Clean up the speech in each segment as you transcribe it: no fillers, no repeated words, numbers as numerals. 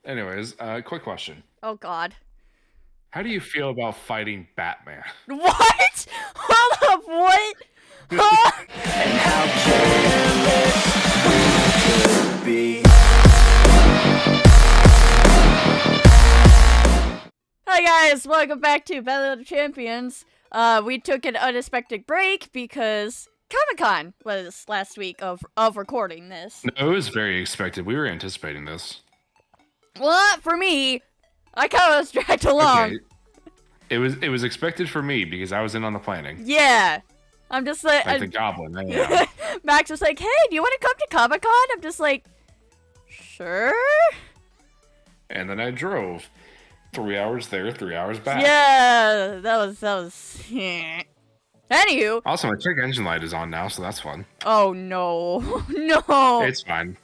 Anyways, quick question. Oh God. How do you feel about fighting Batman? What? Hold up, what? Huh? And how careless we could be. Hi guys, welcome back to Ballad of Champions. We took an unexpected break because Comic-Con was last week of recording this. No, it was very expected. We were anticipating this. Well, not for me. I kind of was dragged along. Okay. It was expected for me because I was in on the planning. Yeah. I'm just like... Like the goblin. Yeah. Max was like, hey, do you want to come to Comic-Con? I'm just like, sure? And then I drove 3 hours there, 3 hours back. Yeah, that was... Anywho. Also, my check engine light is on now, so that's fun. Oh, no. No. It's fine.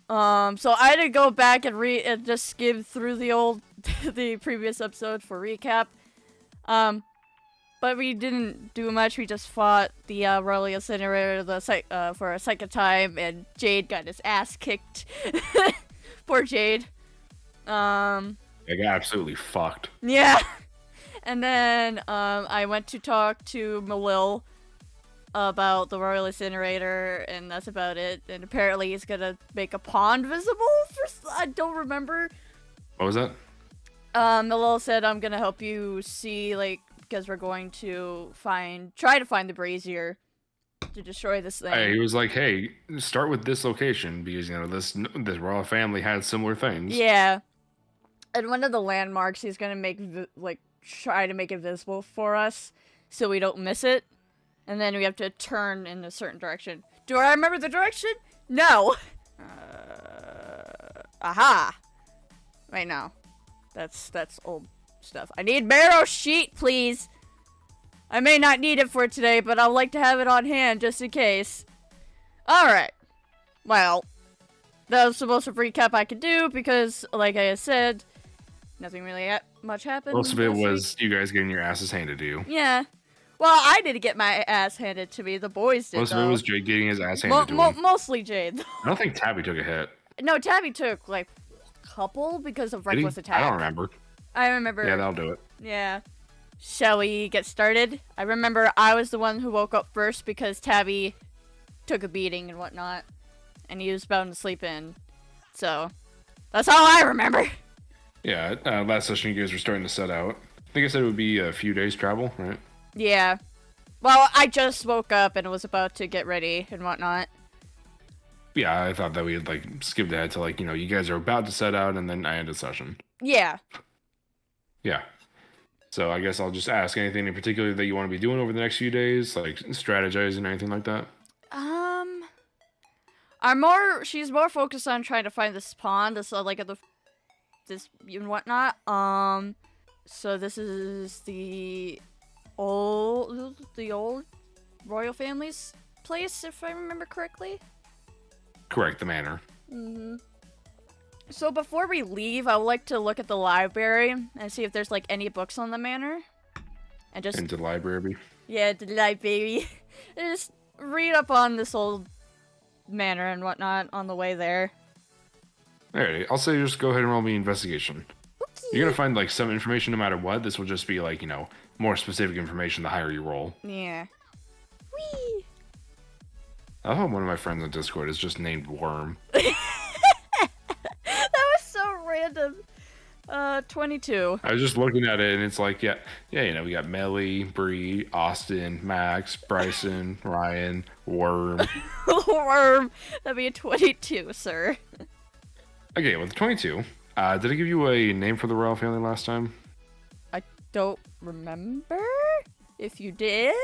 So I had to go back and just skim through the previous episode for recap. But we didn't do much. We just fought the Royal Incinerator for a second time, and Jade got his ass kicked. Poor Jade. I got absolutely fucked. Yeah. And then I went to talk to Malil about the Royal Incinerator, and that's about it. And apparently he's gonna make a pond visible I don't remember. What was that? Malil said, I'm gonna help you see, like, because we're going to try to find the brazier to destroy this thing. He was like, hey, start with this location, because, you know, this royal family had similar things. Yeah. And one of the landmarks he's gonna make, try to make it visible for us, so we don't miss it. And then we have to turn in a certain direction. Do I remember the direction? No! Aha! Wait, no. That's old stuff. I need marrow sheet, please! I may not need it for today, but I'd like to have it on hand just in case. Alright. Well, that was the most of recap I could do because, like I said, nothing really much happened. Most of it was you guys getting your asses handed to you. Yeah. Well, I didn't get my ass handed to me. The boys did. Most of it was Jade getting his ass handed to him. Mostly Jade. I don't think Tabby took a hit. No, Tabby took, like, a couple because of reckless attack. I don't remember. I remember. Yeah, that'll do it. Yeah. Shall we get started? I remember I was the one who woke up first because Tabby took a beating and whatnot. And he was bound to sleep in. So, that's all I remember. Yeah, last session you guys were starting to set out. I think I said it would be a few days travel, right? Yeah. Well, I just woke up and was about to get ready and whatnot. Yeah, I thought that we had, like, skipped ahead to, like, you know, you guys are about to set out and then I ended session. Yeah. Yeah. So I guess I'll just ask anything in particular that you want to be doing over the next few days, like strategizing or anything like that? She's more focused on trying to find this pond, this and whatnot. So this is the old royal family's place, if I remember correctly. Correct, the manor. Mm-hmm. So before we leave, I would like to look at the library and see if there's, like, any books on the manor. And just... Into the library? Yeah, the library. And just read up on this old manor and whatnot on the way there. Alright, I'll say just go ahead and roll me investigation. Okay. You're gonna find, like, some information no matter what. This will just be, like, you know, more specific information the higher you roll. Yeah. Whee! I thought one of my friends on Discord is just named Worm. That was so random. 22. I was just looking at it and it's like, yeah, you know, we got Melly, Bree, Austin, Max, Bryson, Ryan, Worm. Worm. That'd be a 22, sir. Okay, with 22, did I give you a name for the royal family last time? I don't remember if you did.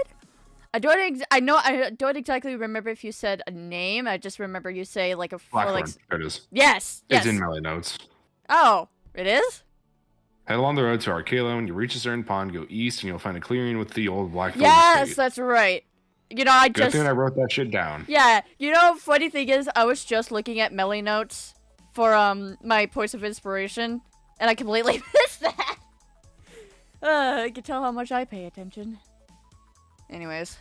I don't exactly remember if you said a name. I just remember you say, like, a... Blackthorn. Like, there it is. yes. It's in Melly notes. Oh, it is? Head along the road to Arcalo. When you reach a certain pond, go east and you'll find a clearing with the old Blackthorn Yes, estate. that's right. You know, Good thing I wrote that shit down. Yeah, you know, funny thing is, I was just looking at Melly notes for, my points of inspiration, and I completely missed that. You can tell how much I pay attention. Anyways.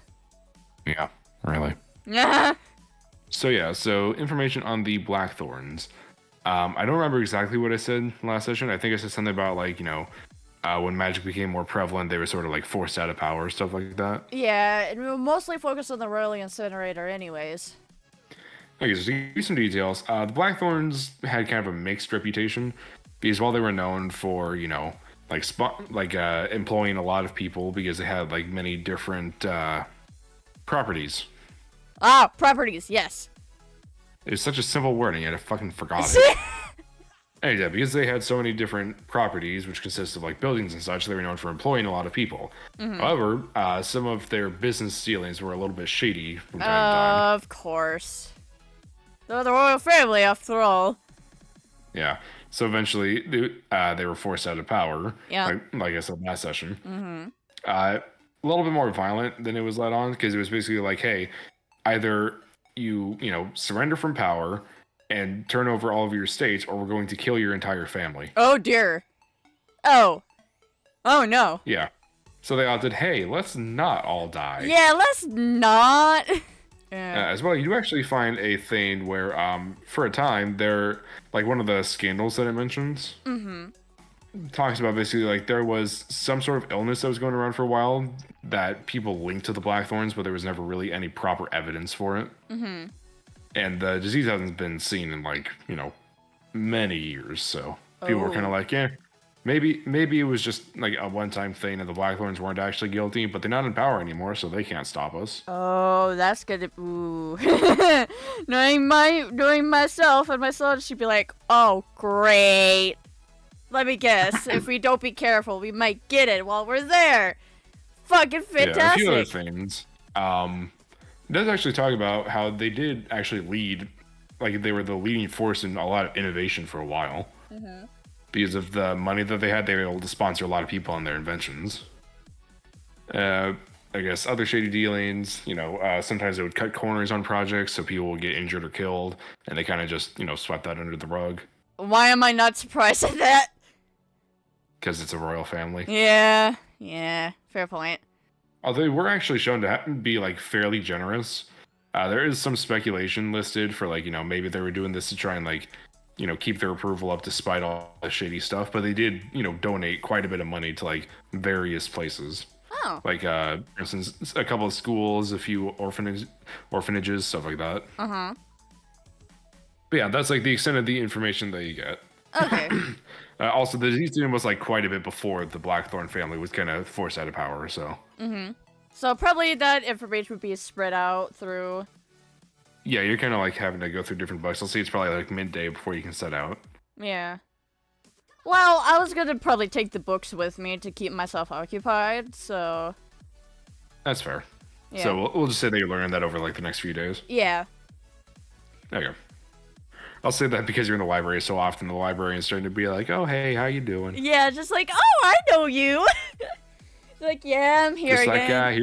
Yeah, really. Yeah. So information on the Blackthorns. I don't remember exactly what I said last session. I think I said something about like, when magic became more prevalent, they were sort of like forced out of power, stuff like that. Yeah, and we'll mostly focus on the Royal Incinerator anyways. Okay, so to give you some details, the Blackthorns had kind of a mixed reputation because while they were known for, employing a lot of people because they had like many different properties. Ah, properties, yes. It was such a simple word, and yet I fucking forgot it. And yeah, because they had so many different properties, which consist of like buildings and such, they were known for employing a lot of people. However, some of their business dealings were a little bit shady from time to time. Of course. They're the royal family, after all. Yeah. So eventually, they were forced out of power. Yeah. Like I said last session. A little bit more violent than it was led on, because it was basically like, hey, either you surrender from power and turn over all of your estates, or we're going to kill your entire family. Oh dear. Oh no. Yeah. So they opted, hey, let's not all die. Yeah, let's not. As well, you do actually find a thing where, for a time, they're like one of the scandals that it mentions. Talks about basically like there was some sort of illness that was going around for a while that people linked to the Blackthorns, but there was never really any proper evidence for it. And the disease hasn't been seen in like many years, so people were kind of like, yeah, maybe it was just like a one-time thing, and the Blackthorns weren't actually guilty, but they're not in power anymore, so they can't stop us. Oh, that's gonna. Ooh. knowing myself and my son, she'd be like, oh great. Let me guess. If we don't be careful, we might get it while we're there. Fucking fantastic. Yeah, a few other things. It does actually talk about how they did actually lead, like they were the leading force in a lot of innovation for a while. Because of the money that they had, they were able to sponsor a lot of people on their inventions. I guess other shady dealings, sometimes they would cut corners on projects so people would get injured or killed, and they kind of just, swept that under the rug. Why am I not surprised at that? Because it's a royal family. Yeah, fair point. Although they were actually shown to be like fairly generous. There is some speculation listed for like, maybe they were doing this to try and like, keep their approval up despite all the shady stuff. But they did, donate quite a bit of money to like various places. Oh. Like, for instance, a couple of schools, a few orphanages, stuff like that. But yeah, that's like the extent of the information that you get. Okay. Also, the disease was like quite a bit before the Blackthorn family was kind of forced out of power, so. So probably that information would be spread out through. Yeah, you're kind of like having to go through different books. I'll say it's probably like midday before you can set out. Yeah. Well, I was gonna probably take the books with me to keep myself occupied, so. That's fair. Yeah. So we'll just say that you're learning that over like the next few days. Yeah. Okay. I'll say that because you're in the library so often, the librarian's starting to be like, oh, hey, how you doing? Yeah, just like, oh, I know you. Like, yeah, I'm here just again. Like,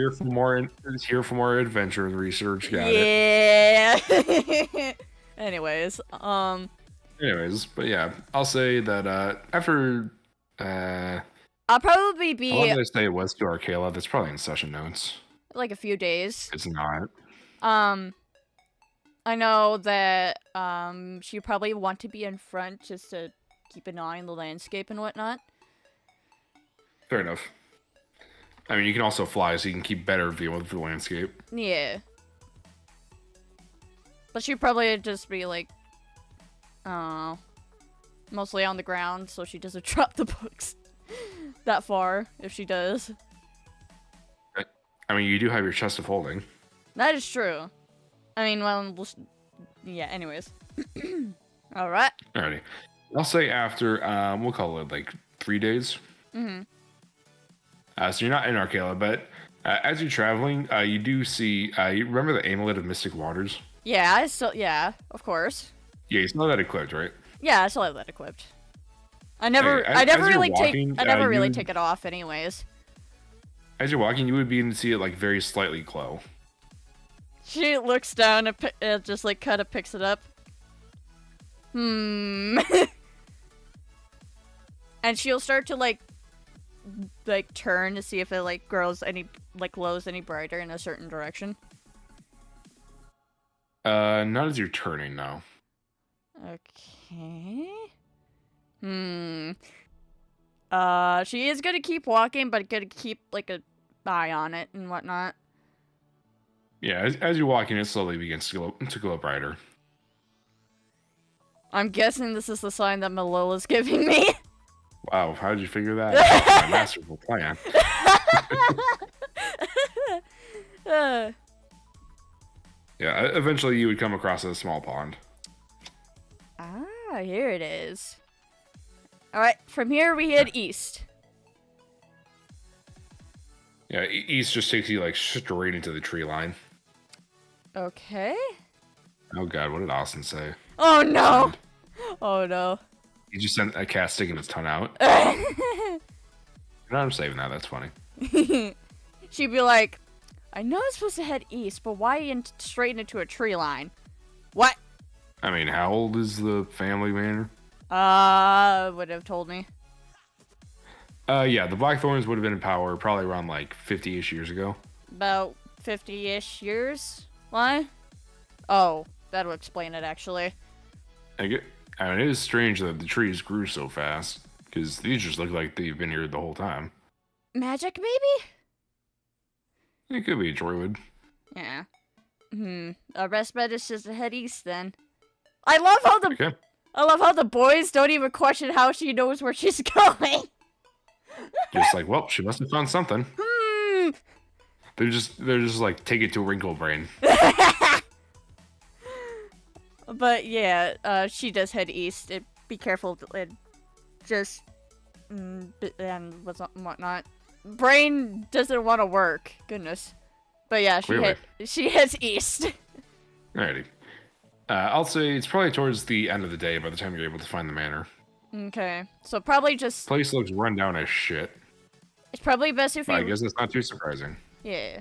here for more adventure and research. Got it. Anyways, but yeah, I'll say that after I'll probably be. How long did I say it was to Arcala? That's probably in session notes. Like a few days. It's not. I know that she probably want to be in front just to keep an eye on the landscape and whatnot. Fair enough. I mean, you can also fly, so you can keep better view of the landscape. Yeah. But she'd probably just be like, mostly on the ground, so she doesn't drop the books that far, if she does. I mean, you do have your chest of holding. That is true. I mean, well, yeah, anyways. Alright. Alrighty. I'll say after, we'll call it like 3 days. So you're not in Arcala, but as you're traveling, you do see, you remember the Amulet of Mystic Waters? Yeah, yeah, of course. Yeah, you still have that equipped, right? Yeah, I still have that equipped. I never really take it off anyways. As you're walking, you would be able to see it like very slightly glow. She looks down and just like kind of picks it up. And she'll start to like turn to see if it like glows any brighter in a certain direction. Not as you're turning, no. Okay. She is gonna keep walking, but gonna keep, like, an eye on it and whatnot. Yeah, as you walk in, it slowly begins to glow brighter. I'm guessing this is the sign that Malola's giving me. Wow, how did you figure that? That's my masterful plan. Yeah, eventually you would come across a small pond. Ah, here it is. Alright, from here we head east. Yeah, east just takes you like straight into the tree line. Okay. Oh god, what did Austin say? Oh no! Oh no. He just sent a cat sticking its tongue out. No, I'm saving that, that's funny. She'd be like, I know I'm supposed to head east, but why straight into a tree line? What? I mean, how old is the family manor? Would have told me. Yeah, the Blackthorns would have been in power probably around like 50-ish years ago. About 50-ish years? Why? Oh, that would explain it, actually. I mean, it is strange that the trees grew so fast, because these just look like they've been here the whole time. Magic, maybe? It could be a druid. Yeah. Our best bet is just to head east, then. I love how the boys don't even question how she knows where she's going. Just like, well, she must have found something. They're just like, take it to Wrinkle Brain. But yeah, she does head east. Be careful and just and whatnot. Brain doesn't want to work. Goodness. But yeah, she heads east. Alrighty. I'll say it's probably towards the end of the day by the time you're able to find the manor. Okay, so probably just. Place looks run down as shit. It's probably best if we. I guess it's not too surprising. Yeah.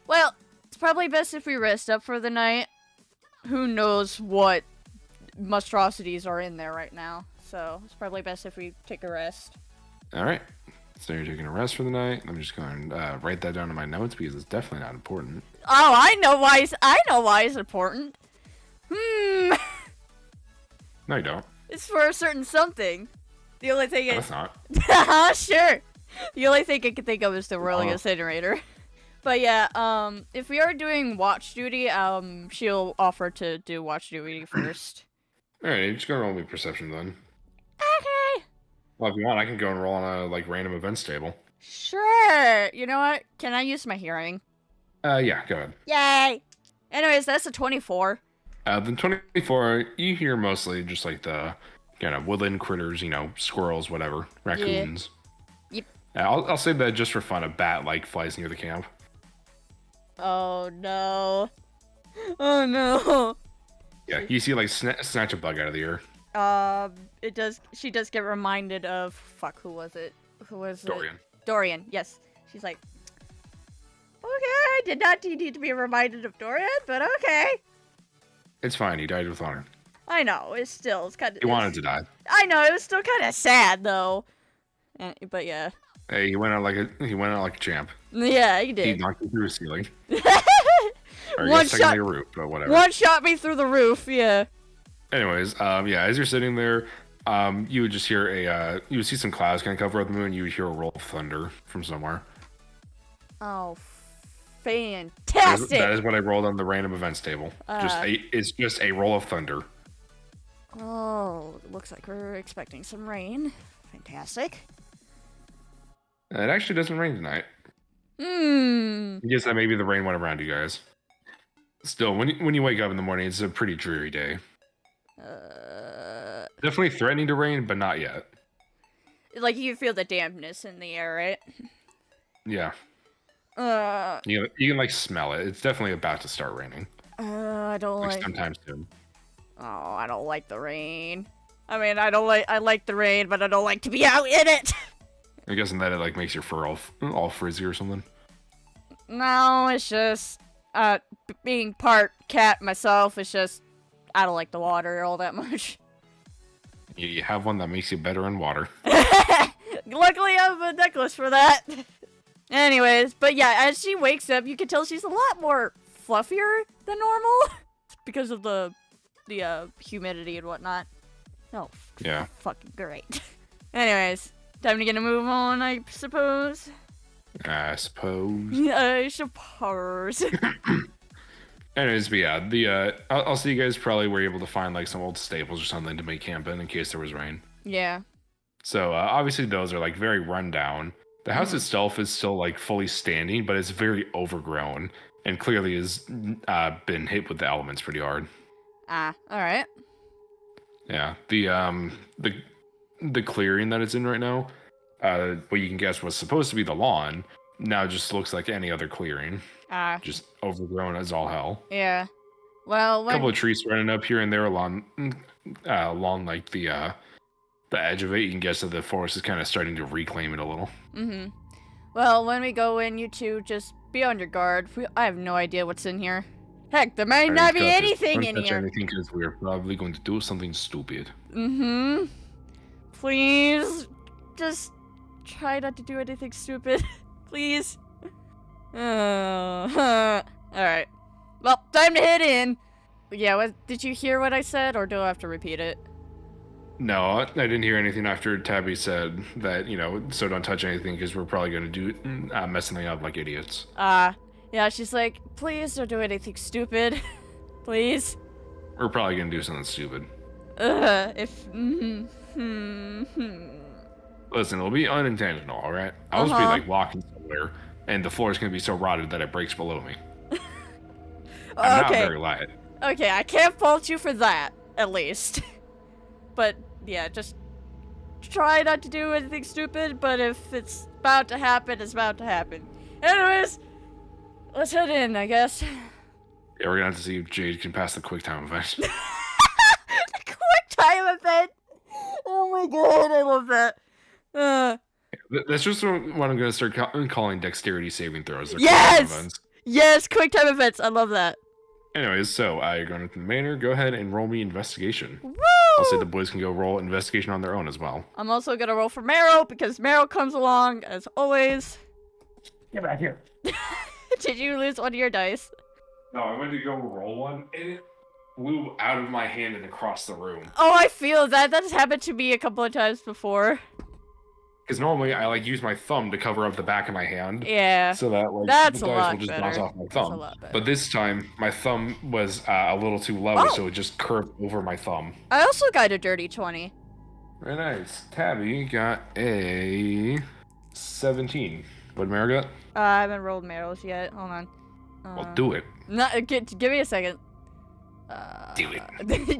Well, it's probably best if we rest up for the night. Who knows what monstrosities are in there right now. So it's probably best if we take a rest. Alright. So you're taking a rest for the night. I'm just going to write that down in my notes because it's definitely not important. Oh, I know why it's important. No, you don't. It's for a certain something. The only thing No, it's not. Sure. The only thing I can think of is the rolling incinerator. But yeah, if we are doing watch duty, she'll offer to do watch duty first. Alright, you're just gonna roll me perception then. Okay. Well, if you want, I can go and roll on a like random events table. Sure. You know what? Can I use my hearing? Yeah, go ahead. Yay. Anyways, that's a 24. The 24, you hear mostly just like the kind of woodland critters, you know, squirrels, whatever, raccoons. Yep. I'll say that just for fun, a bat like flies near the camp. Oh no. Oh no. Yeah, you see like snatch a bug out of the air. It does. She does get reminded of. Fuck. Who was it? Dorian. Dorian. Yes. She's like. Okay, I did not need to be reminded of Dorian, but okay. It's fine. He died with honor. I know. It's kind of. He wanted to die. I know. It was still kind of sad though. But yeah. Hey, he went out like a champ. Yeah, he did. He knocked me through a ceiling. Or One shot. A roof, but whatever. One shot me through the roof. Yeah. Anyways, yeah, as you're sitting there, you would just hear you would see some clouds kind of cover up the moon. You would hear a roll of thunder from somewhere. Oh, fantastic! That is what I rolled on the random events table. It's just a roll of thunder. Oh, looks like we're expecting some rain. Fantastic. It actually doesn't rain tonight. I guess that maybe the rain went around you guys. Still, when you wake up in the morning, it's a pretty dreary day. Definitely threatening to rain, but not yet. Like you feel the dampness in the air, right? Yeah. You can like smell it. It's definitely about to start raining. I don't like sometime soon. Oh, I don't like the rain. I mean, I like the rain, but I don't like to be out in it. I'm guessing that it like makes your fur all frizzy or something. No, it's just being part cat myself. It's just I don't like the water all that much. You have one that makes you better in water. Luckily, I have a necklace for that. Anyways, but yeah, as she wakes up, you can tell she's a lot more fluffier than normal because of the the humidity and whatnot. Oh, Yeah. fucking great. Anyways, time to get a move on, I suppose. I suppose. I suppose. Anyways, but yeah, I'll see you guys probably were able to find like some old staples or something to make camp in case there was rain. Yeah. So obviously those are like very run down. The house itself is still like fully standing, but it's very overgrown and clearly has been hit with the elements pretty hard. All right. Yeah, the clearing that it's in right now, what you can guess was supposed to be the lawn, now just looks like any other clearing. Just overgrown as all hell. Yeah. Well, A couple of trees running up here and there along like the edge of it. You can guess that the forest is kind of starting to reclaim it a little. Mm-hmm. Well, when we go in, you two just be on your guard. I have no idea what's in here. Heck, there might not be anything in here. Anything because we're probably going to do something stupid. Mm-hmm. Please, just try not to do anything stupid. Please. Alright. Well, time to hit in. Yeah, did you hear what I said, or do I have to repeat it? No, I didn't hear anything after Tabby said that, so don't touch anything because we're probably going to do mess something up like idiots. Yeah, she's like, please don't do anything stupid. Please. We're probably going to do something stupid. Listen, it'll be unintentional, alright? I'll just be like walking somewhere and the floor is going to be so rotted that it breaks below me. I'm not very light. Okay, I can't fault you for that, at least. But, yeah, just try not to do anything stupid, but if it's about to happen, it's about to happen. Anyways, let's head in, I guess. Yeah, we're gonna have to see if Jade can pass the quick time event. The quick time event! Oh my god, I love that. That's just what I'm gonna start calling dexterity saving throws. They're Yes! quick time events. Yes, quick time events, I love that. Anyways, so you're going to the manor. Go ahead and roll me investigation. Woo! I'll say the boys can go roll investigation on their own as well. I'm also gonna roll for Meryl, because Meryl comes along, as always. Get back here. Did you lose one of your dice? No, I went to go roll one, and it flew out of my hand and across the room. Oh, I feel that. That has happened to me a couple of times before. Because normally I use my thumb to cover up the back of my hand. Yeah. So that that's the a dice lot will just better. bounce off my thumb. That's a lot better. But this time my thumb was a little too low, so it just curved over my thumb. I also got a dirty 20. Very nice. Tabby got a 17. What did Mara got? I haven't rolled Meryl's yet. Hold on. Well, do it. No, give me a second. Do it.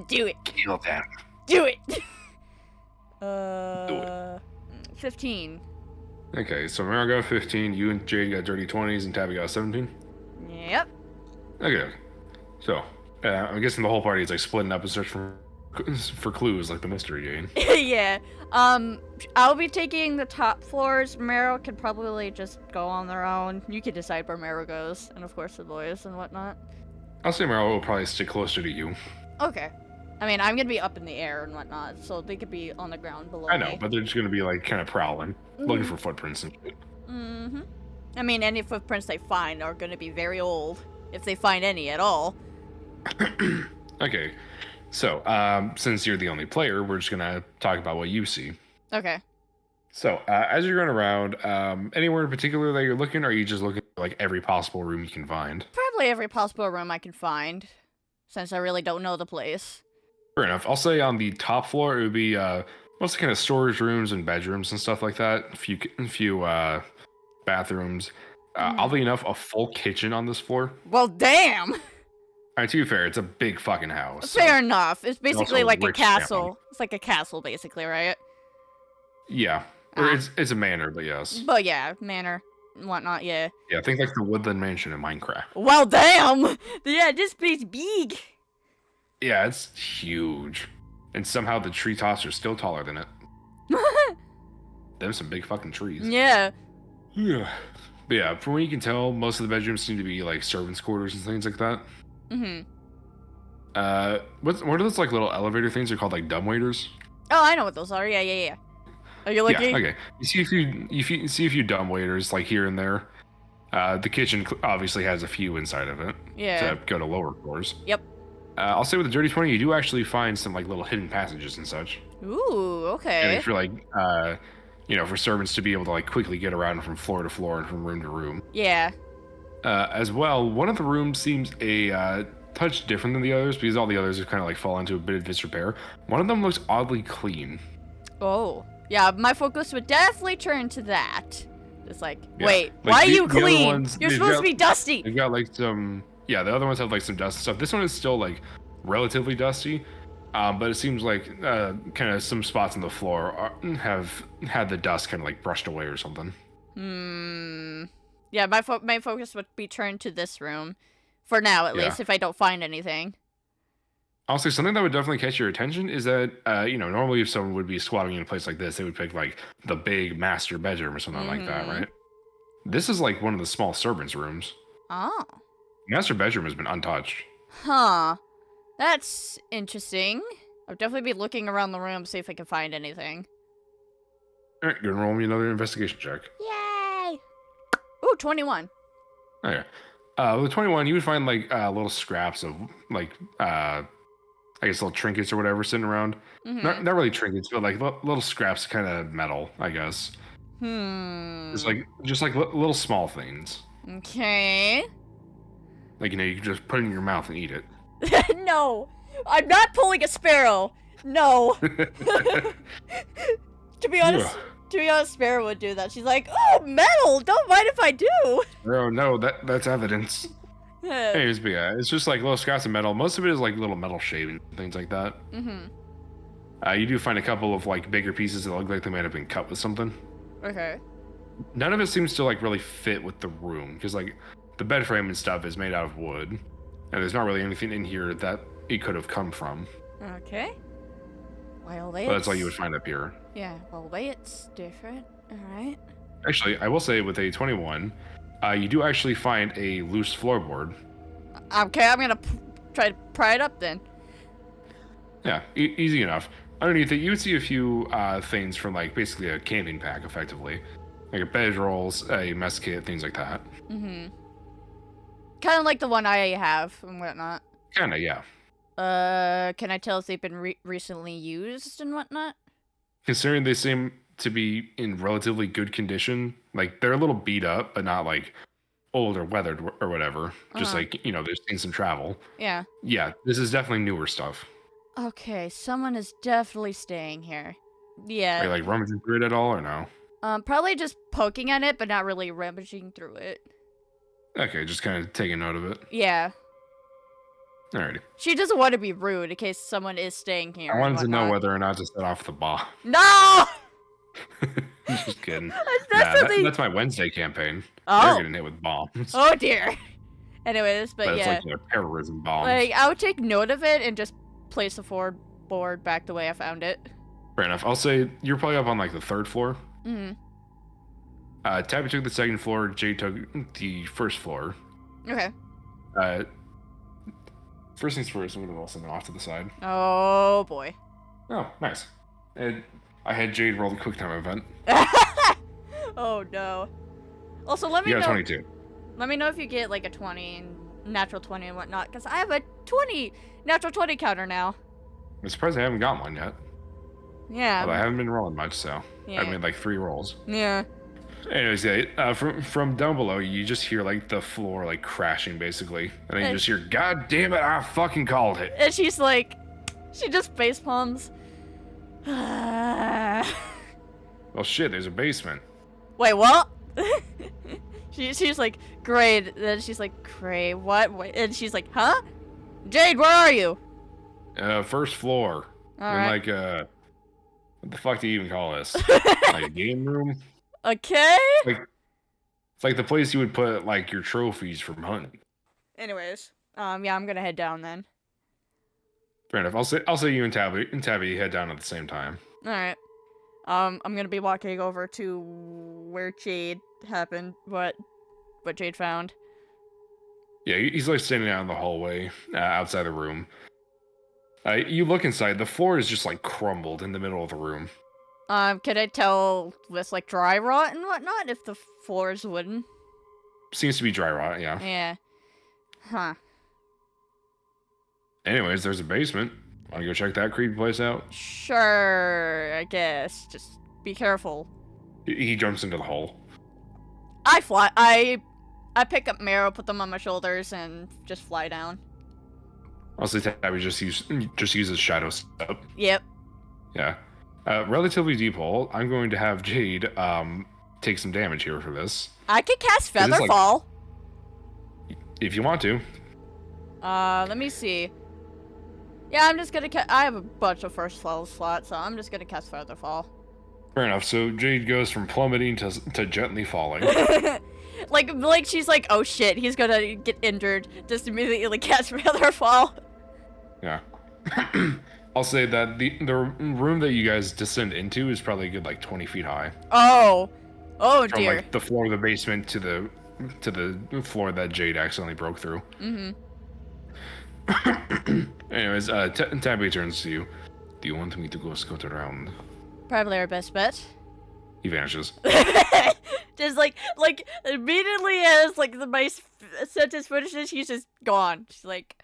Do it. Kill them. Do it. Do it. 15. Okay, so Mara got 15, you and Jade got dirty 20s, and Tabby got 17? Yep. Okay. So, I'm guessing the whole party is like splitting up and searching for clues like the mystery game. Yeah. I'll be taking the top floors. Meryl can probably just go on their own. You can decide where Meryl goes, and of course the boys and whatnot. I'll say Meryl will probably stick closer to you. Okay. I mean, I'm gonna be up in the air and whatnot, so they could be on the ground below I know, me. but they're just gonna be like kind of prowling, looking for footprints and shit. Mm-hmm. I mean, any footprints they find are gonna be very old, if they find any at all. Okay, so since you're the only player, we're just gonna talk about what you see. Okay. So as you're going around, anywhere in particular that you're looking, or are you just looking at like every possible room you can find? Probably every possible room I can find, since I really don't know the place. Fair enough. I'll say on the top floor, it would be mostly kind of storage rooms and bedrooms and stuff like that. A few bathrooms. Oddly enough, a full kitchen on this floor. Well, damn! Alright, to be fair, it's a big fucking house. Fair enough. It's basically also like a rich castle. family. It's like a castle, basically, right? Yeah. Or it's a manor, but yes. But yeah, manor and whatnot, yeah. Yeah, think like the Woodland Mansion in Minecraft. Well, damn! Yeah, this place big. Yeah, it's huge. And somehow the treetops are still taller than it. Them some big fucking trees. Yeah. Yeah. But yeah, from what you can tell, most of the bedrooms seem to be like servants' quarters and things like that. Mm-hmm. What are those like little elevator things? They're called like dumbwaiters. Oh, I know what those are. Yeah. Are you looking? Yeah, okay. You see a few dumbwaiters like here and there. The kitchen obviously has a few inside of it. Yeah. To go to lower floors. Yep. I'll say with the dirty 20, you do actually find some like little hidden passages and such. Ooh, And okay. if you're like, for servants to be able to like quickly get around from floor to floor and from room to room. Yeah. As well, one of the rooms seems a touch different than the others because all the others have kind of like fall into a bit of disrepair. One of them looks oddly clean. Oh. Yeah, my focus would definitely turn to that. It's like, Yeah. wait, Like, why are the you other clean? ones, You're they've supposed got- to be dusty. They've got like some, the other ones have like some dust and stuff. This one is still like relatively dusty, but it seems like kind of some spots on the floor have had the dust kind of like brushed away or something. Yeah, my focus would be turned to this room. For now, at least, if I don't find anything. Also, something that would definitely catch your attention is that, normally if someone would be squatting in a place like this, they would pick like the big master bedroom or something like that, right? This is like one of the small servants' rooms. Oh. Master bedroom has been untouched. Huh. That's interesting. I'll definitely be looking around the room, see if I can find anything. All right, go and roll me another investigation check. Yay! Ooh, 21. Okay. With 21, you would find like little scraps of like I guess little trinkets or whatever sitting around. Not really trinkets, but like little scraps of kind of metal, I guess. Just like little small things. Okay. Like you can just put it in your mouth and eat it. No! I'm not pulling a sparrow! No! To be honest, Sparrow would do that. She's like, oh, metal! Don't mind if I do! Oh no, that's evidence. Anyways, but yeah, it's just like little scraps of metal. Most of it is like little metal shavings, things like that. You do find a couple of like bigger pieces that look like they might have been cut with something. Okay. None of it seems to like really fit with the room because like the bed frame and stuff is made out of wood, and there's not really anything in here that it could have come from. Okay. Well, But that's all you would find up here. Yeah, well, it's different. Alright. Actually, I will say with a 21, you do actually find a loose floorboard. Okay, I'm gonna try to pry it up then. Yeah, easy enough. Underneath it, you would see a few things from like basically a camping pack, effectively. Like a bedrolls, a mess kit, things like that. Kind of like the one I have and whatnot. Kinda, yeah. Can I tell if they've been recently used and whatnot? Considering they seem to be in relatively good condition, like they're a little beat up, but not like old or weathered or whatever. Just like, they've seen some travel. Yeah. Yeah, this is definitely newer stuff. Okay, someone is definitely staying here. Yeah. Are you like rummaging through it at all or no? Probably just poking at it, but not really rummaging through it. Okay, just kind of taking note of it. Yeah. Alrighty. She doesn't want to be rude in case someone is staying here. I wanted to know whether or not to set off the bomb. No! Just kidding. That's my Wednesday campaign. Oh. They're getting hit with bombs. Oh dear. Anyways, but yeah. It's like terrorism bombs. Like, I would take note of it and just place the floorboard back the way I found it. Fair enough. I'll say you're probably up on like the 3rd floor. Tabby took the 2nd floor. Jade took the 1st floor. Okay. First things first, I'm gonna roll something off to the side. Oh boy. Oh, nice. And I had Jade roll the QuickTime event. Oh no. Also, let me You know. got 22. Let me know if you get like a 20 and natural 20 and whatnot, because I have a 20 natural 20 counter now. I'm surprised I haven't got one yet. Yeah. Although I haven't been rolling much, so Yeah. I've made like 3 rolls. Yeah. Anyways, yeah, from down below, you just hear like the floor like crashing basically, and then you just hear, "God damn it, I fucking called it." And she's like, she just face palms. Well, shit, there's a basement. Wait, what? she's like, great. Then she's like, great, what? And she's like, huh? Jade, where are you? 1st floor. All And right. like what the fuck do you even call this? Like a game room? Okay. It's like the place you would put like your trophies from hunting. Anyways, yeah, I'm gonna head down then. Fair enough. I'll say you and Tabby head down at the same time. All right. I'm gonna be walking over to where Jade happened. What Jade found. Yeah, he's like standing out in the hallway outside the room. You look inside. The floor is just like crumbled in the middle of the room. Can I tell with like dry rot and whatnot if the floor is wooden? Seems to be dry rot. Yeah. Yeah. Huh. Anyways, there's a basement. Want to go check that creepy place out? Sure, I guess. Just be careful. He jumps into the hole. I fly. I pick up Marrow, put them on my shoulders, and just fly down. I'll say Tabby just uses shadow step. Yep. Yeah. Relatively deep hole. I'm going to have Jade take some damage here for this. I could cast 'Cause it's like- Featherfall. If you want to. Let me see. Yeah, I'm just gonna I have a bunch of first level slots, so I'm just gonna cast Featherfall. Fair enough. So Jade goes from plummeting to gently falling. like she's like, oh shit, he's gonna get injured. Just immediately cast Featherfall. Yeah. I'll say that the room that you guys descend into is probably a good like 20 feet high. Oh From dear. like the floor of the basement to the floor that Jade accidentally broke through. Mm-hmm. Anyways, Tabby turns to you. Do you want me to go scout around? Probably our best bet. He vanishes. Just like immediately as like my sentence finishes, he's just gone. She's like,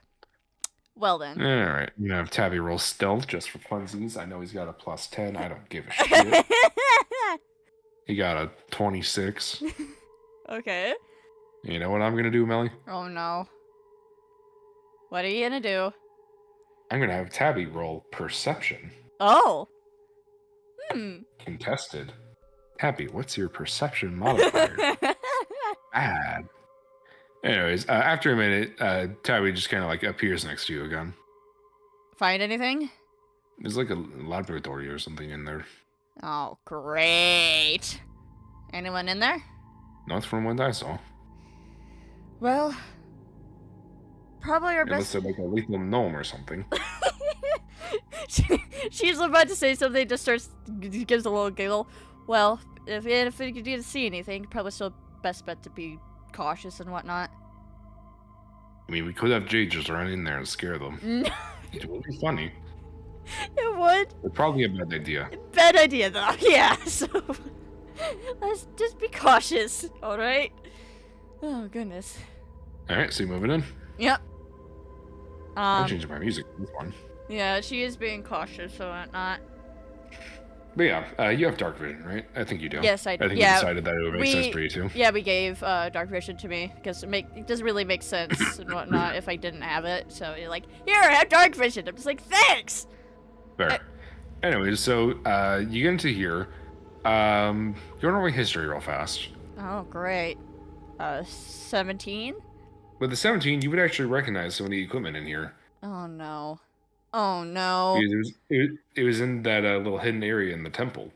well then. All right, I'm gonna have Tabby roll stealth just for funsies. I know he's got a +10. I don't give a shit. He got a 26. Okay. You know what I'm gonna do, Melly? Oh no. What are you gonna do? I'm gonna have Tabby roll perception. Oh. Contested. Tabby, what's your perception modifier? Bad. Anyways, after a minute, Tabby just kind of like appears next to you again. Find anything? There's like a laboratory or something in there. Oh, great. Anyone in there? Not from what I saw. Well, probably our Unless best. they're like a lethal gnome or something. She's about to say something, just gives a little giggle. Well, if you didn't see anything, probably still best bet to be cautious and whatnot. I mean, we could have Jade just run in there and scare them. It would be funny. It would. But probably a bad idea. Bad idea, though. Yeah, so let's just be cautious, alright? Oh, goodness. Alright, so you moving in? Yep. I'm changing my music for this one. Yeah, she is being cautious and whatnot. But yeah, you have dark vision, right? I think you do. Yes, I do. I think Yeah, you decided that it would make sense for you too. Yeah, we gave dark vision to me because it doesn't really make sense and whatnot if I didn't have it. So you're like, here, I have dark vision. I'm just like, thanks. Fair. Anyways, so you get into here. Go over my history real fast. Oh, great. 17? With the 17, you would actually recognize some of the equipment in here. Oh no. Oh no. It was in that little hidden area in the temple.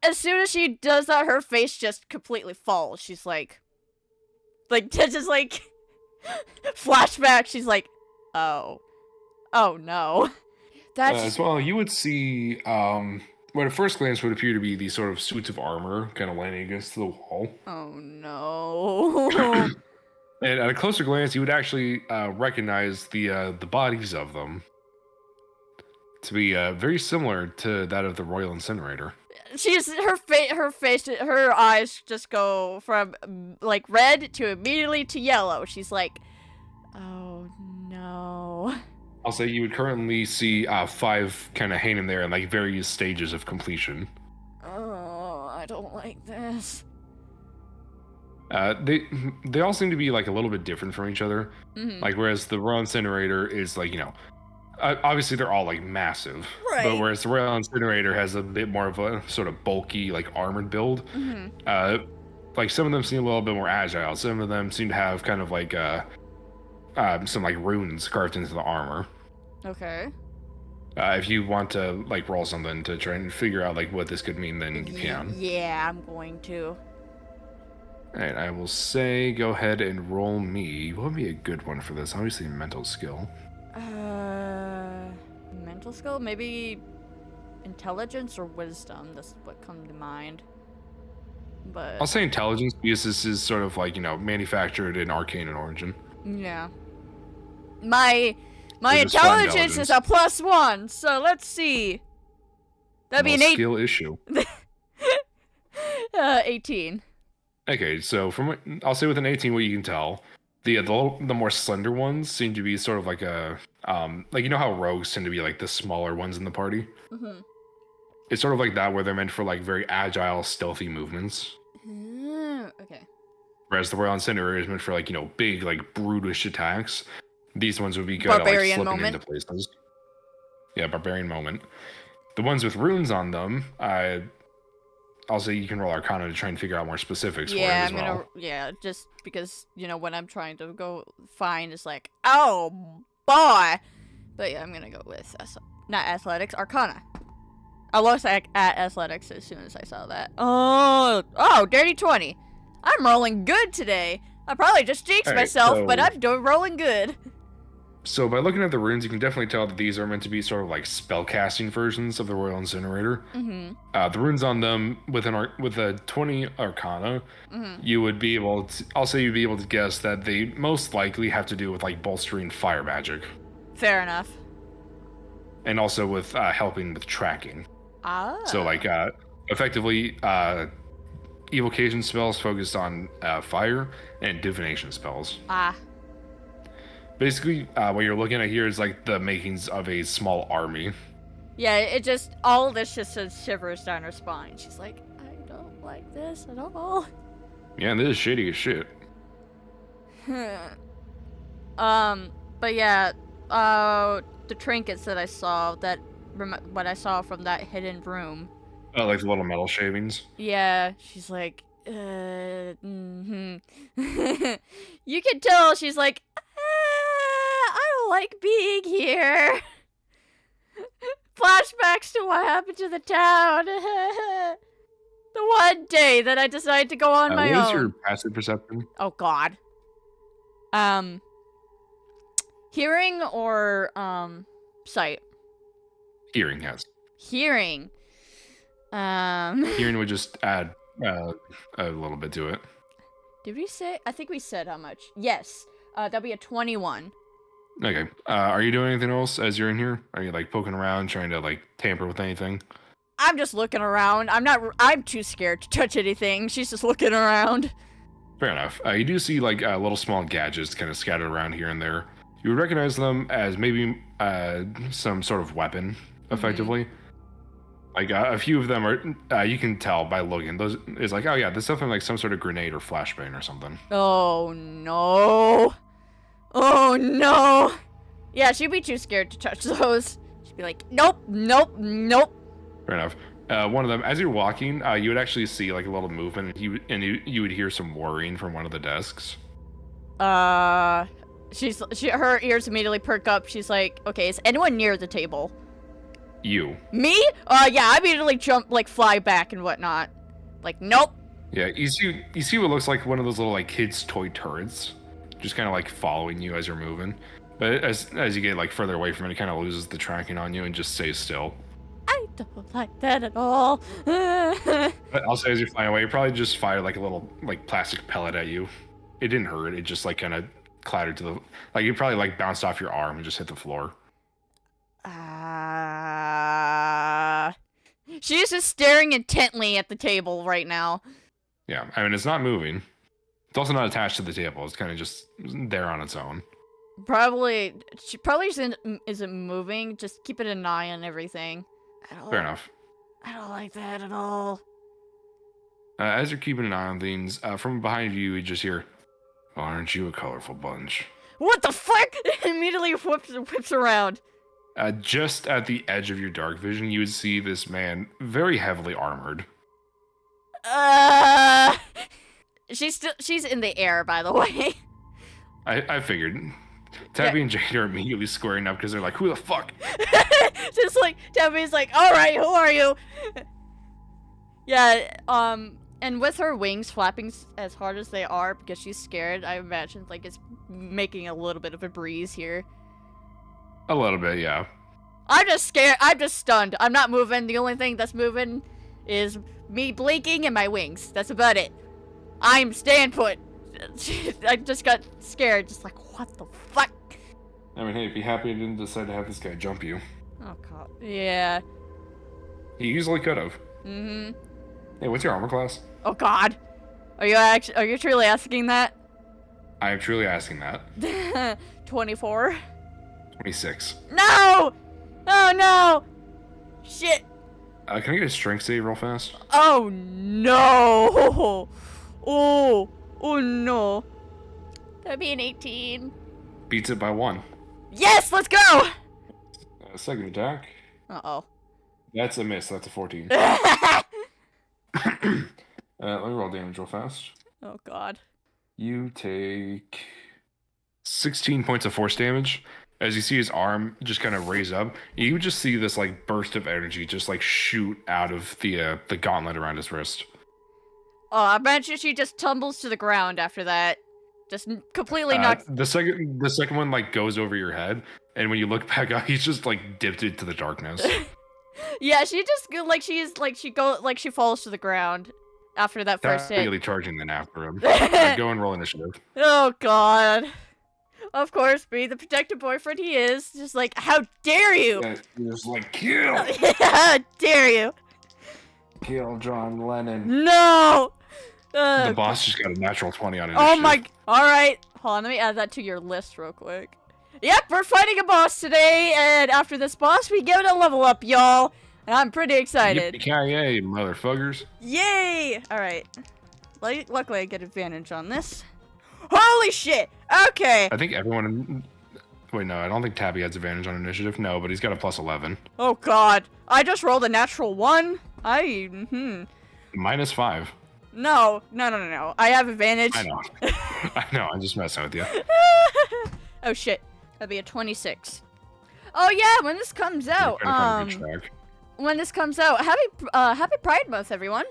As soon as she does that, her face just completely falls. She's like just like, flashback. She's like, oh no. That's As well, you would see what at first glance would appear to be these sort of suits of armor kind of landing against the wall. oh no. And at a closer glance, you would actually recognize the bodies of them to be very similar to that of the Royal Incinerator. her eyes just go from like red to immediately to yellow. She's like, oh no. I'll say you would currently see 5 kind of hanging there in like various stages of completion. Oh, I don't like this. They all seem to be like a little bit different from each other. Mm-hmm. Like whereas the Royal Incinerator is like, obviously they're all like massive. Right. But whereas the Royal Incinerator has a bit more of a sort of bulky like armored build. Mm-hmm. Like some of them seem a little bit more agile. Some of them seem to have kind of like some like runes carved into the armor. Okay. If you want to like roll something to try and figure out like what this could mean, then you can. Yeah, I'm going to. Alright, I will say go ahead and roll me. What would be a good one for this? Obviously mental skill. Mental skill? Maybe intelligence or wisdom. That's what come to mind. But I'll say intelligence because this is sort of like, manufactured in arcane in origin. yeah. My Just flat intelligence is a +1, so let's see. That'd be an 8. Skill issue. 18. Okay, so I'll say with an 18 what you can tell. The more slender ones seem to be sort of like a like, you know how rogues tend to be like the smaller ones in the party. It's sort of like that, where they're meant for like very agile, stealthy movements. Okay. Whereas the Royal Incinerator is meant for like, big, like brutish attacks. These ones would be good at like Barbarian slipping moment. into places. Yeah, barbarian moment. The ones with runes on them, I'll say you can roll Arcana to try and figure out more specifics for it as well. Yeah, just because, when I'm trying to go find is like, oh boy. But yeah, I'm gonna go with not athletics, Arcana. I lost at athletics as soon as I saw that. Oh, dirty 20. I'm rolling good today. I probably just jinxed myself, but I'm rolling good. So by looking at the runes, you can definitely tell that these are meant to be sort of like spellcasting versions of the Royal Incinerator. The runes on them with a 20 Arcana, you would be able to. I'll say you'd be able to guess that they most likely have to do with like bolstering fire magic. Fair enough. And also with helping with tracking. So like effectively, evocation spells focused on fire and divination spells. Basically, what you're looking at here is like the makings of a small army. Yeah, it just, all of this just says shivers down her spine. She's like, I don't like this at all. Yeah, this is shitty as shit. But yeah, the trinkets that I saw, what I saw from that hidden room. Oh, like the little metal shavings? Yeah, she's like, You can tell she's like, I don't like being here. Flashbacks to what happened to the town. The one day that I decided to go on my own. What is your passive perception? Oh God. Hearing or sight? Hearing, yes. Hearing. Hearing would just add a little bit to it. Did we say? I think we said how much. Yes. That'll be a 21. Okay. Are you doing anything else as you're in here? Are you like poking around, trying to like tamper with anything? I'm just looking around. I'm too scared to touch anything. She's just looking around. Fair enough. You do see like little small gadgets kind of scattered around here and there. You would recognize them as maybe some sort of weapon, effectively. Like a few of them are, you can tell by looking. Those is like, oh yeah, this is definitely like some sort of grenade or flashbang or something. Oh no! Oh no! Yeah, she'd be too scared to touch those. She'd be like, nope, nope, nope. Fair enough. One of them, as you're walking, you would actually see like a little movement, and you would hear some whirring from one of the desks. Her ears immediately perk up. She's like, okay, is anyone near the table? You. Me? Yeah, I immediately jump, like, fly back and whatnot. Like, nope. Yeah, you see what looks like one of those little, like, kids' toy turrets. Just kind of, like, following you as you're moving. But as you get, like, further away from it, it kind of loses the tracking on you and just stays still. I don't like that at all. But I'll say as you're flying away, you probably just fired, like, a little, like, plastic pellet at you. It didn't hurt. It just, like, kind of clattered to the... Like, it probably, like, bounced off your arm and just hit the floor. She's just staring intently at the table right now. Yeah, I mean, it's not moving. It's also not attached to the table. It's kind of just there on its own. She probably isn't moving. Just keeping an eye on everything. Fair enough. I don't like that at all. As you're keeping an eye on things, from behind you, you just hear, "Aren't you a colorful bunch?" What the fuck? Immediately whips around. Just at the edge of your dark vision, you would see this man very heavily armored. She's in the air, by the way. I figured. Tabby and Jade are immediately squaring up because they're like, who the fuck? Just like, Tabby's like, alright, who are you? Yeah, and with her wings flapping as hard as they are because she's scared, I imagine like it's making a little bit of a breeze here. A little bit, yeah. I'm just scared. I'm just stunned. I'm not moving. The only thing that's moving is me blinking and my wings. That's about it. I'm staying put. I just got scared. Just like, what the fuck? I mean, hey, be happy I didn't decide to have this guy jump you. Oh, God. Yeah. He easily could have. Mm-hmm. Hey, what's your armor class? Oh, God. Are you truly asking that? I am truly asking that. 24. 26. No! Oh no! Shit! Can I get a strength save real fast? Oh no! Oh! Oh no! That'd be an 18. Beats it by 1. Yes! Let's go! Second attack. Uh-oh. That's a miss. That's a 14. Let me roll damage real fast. Oh god. You take 16 points of force damage. As you see his arm just kind of raise up, you just see this like burst of energy just like shoot out of the gauntlet around his wrist. Oh, I bet you she just tumbles to the ground after that. Just completely knocked. The second one like goes over your head, and when you look back up, he's just like dipped into the darkness. Yeah, she just she falls to the ground after that first hit. Immediately charging then after him. Go and roll initiative. Oh god. Of course, being the protective boyfriend he is, just like, how dare you? Yeah, you're just like, kill! How dare you? Kill John Lennon. No! The boss just got a natural 20 on initiative. Oh my... Alright, hold on, let me add that to your list real quick. Yep, we're fighting a boss today, and after this boss, we give it a level up, y'all. And I'm pretty excited. Yippee-ki-yay, motherfuckers. Yay! Alright. Luckily, I get advantage on this. Holy shit! Okay. I think everyone... Wait, no, I don't think Tabby has advantage on initiative. No, but he's got a plus 11. Oh god. I just rolled a natural 1. Minus 5. No. I have advantage. I know. I know, I'm just messing with you. Oh shit. That'd be a 26. Oh yeah, when this comes out, when this comes out, happy Pride Month, everyone.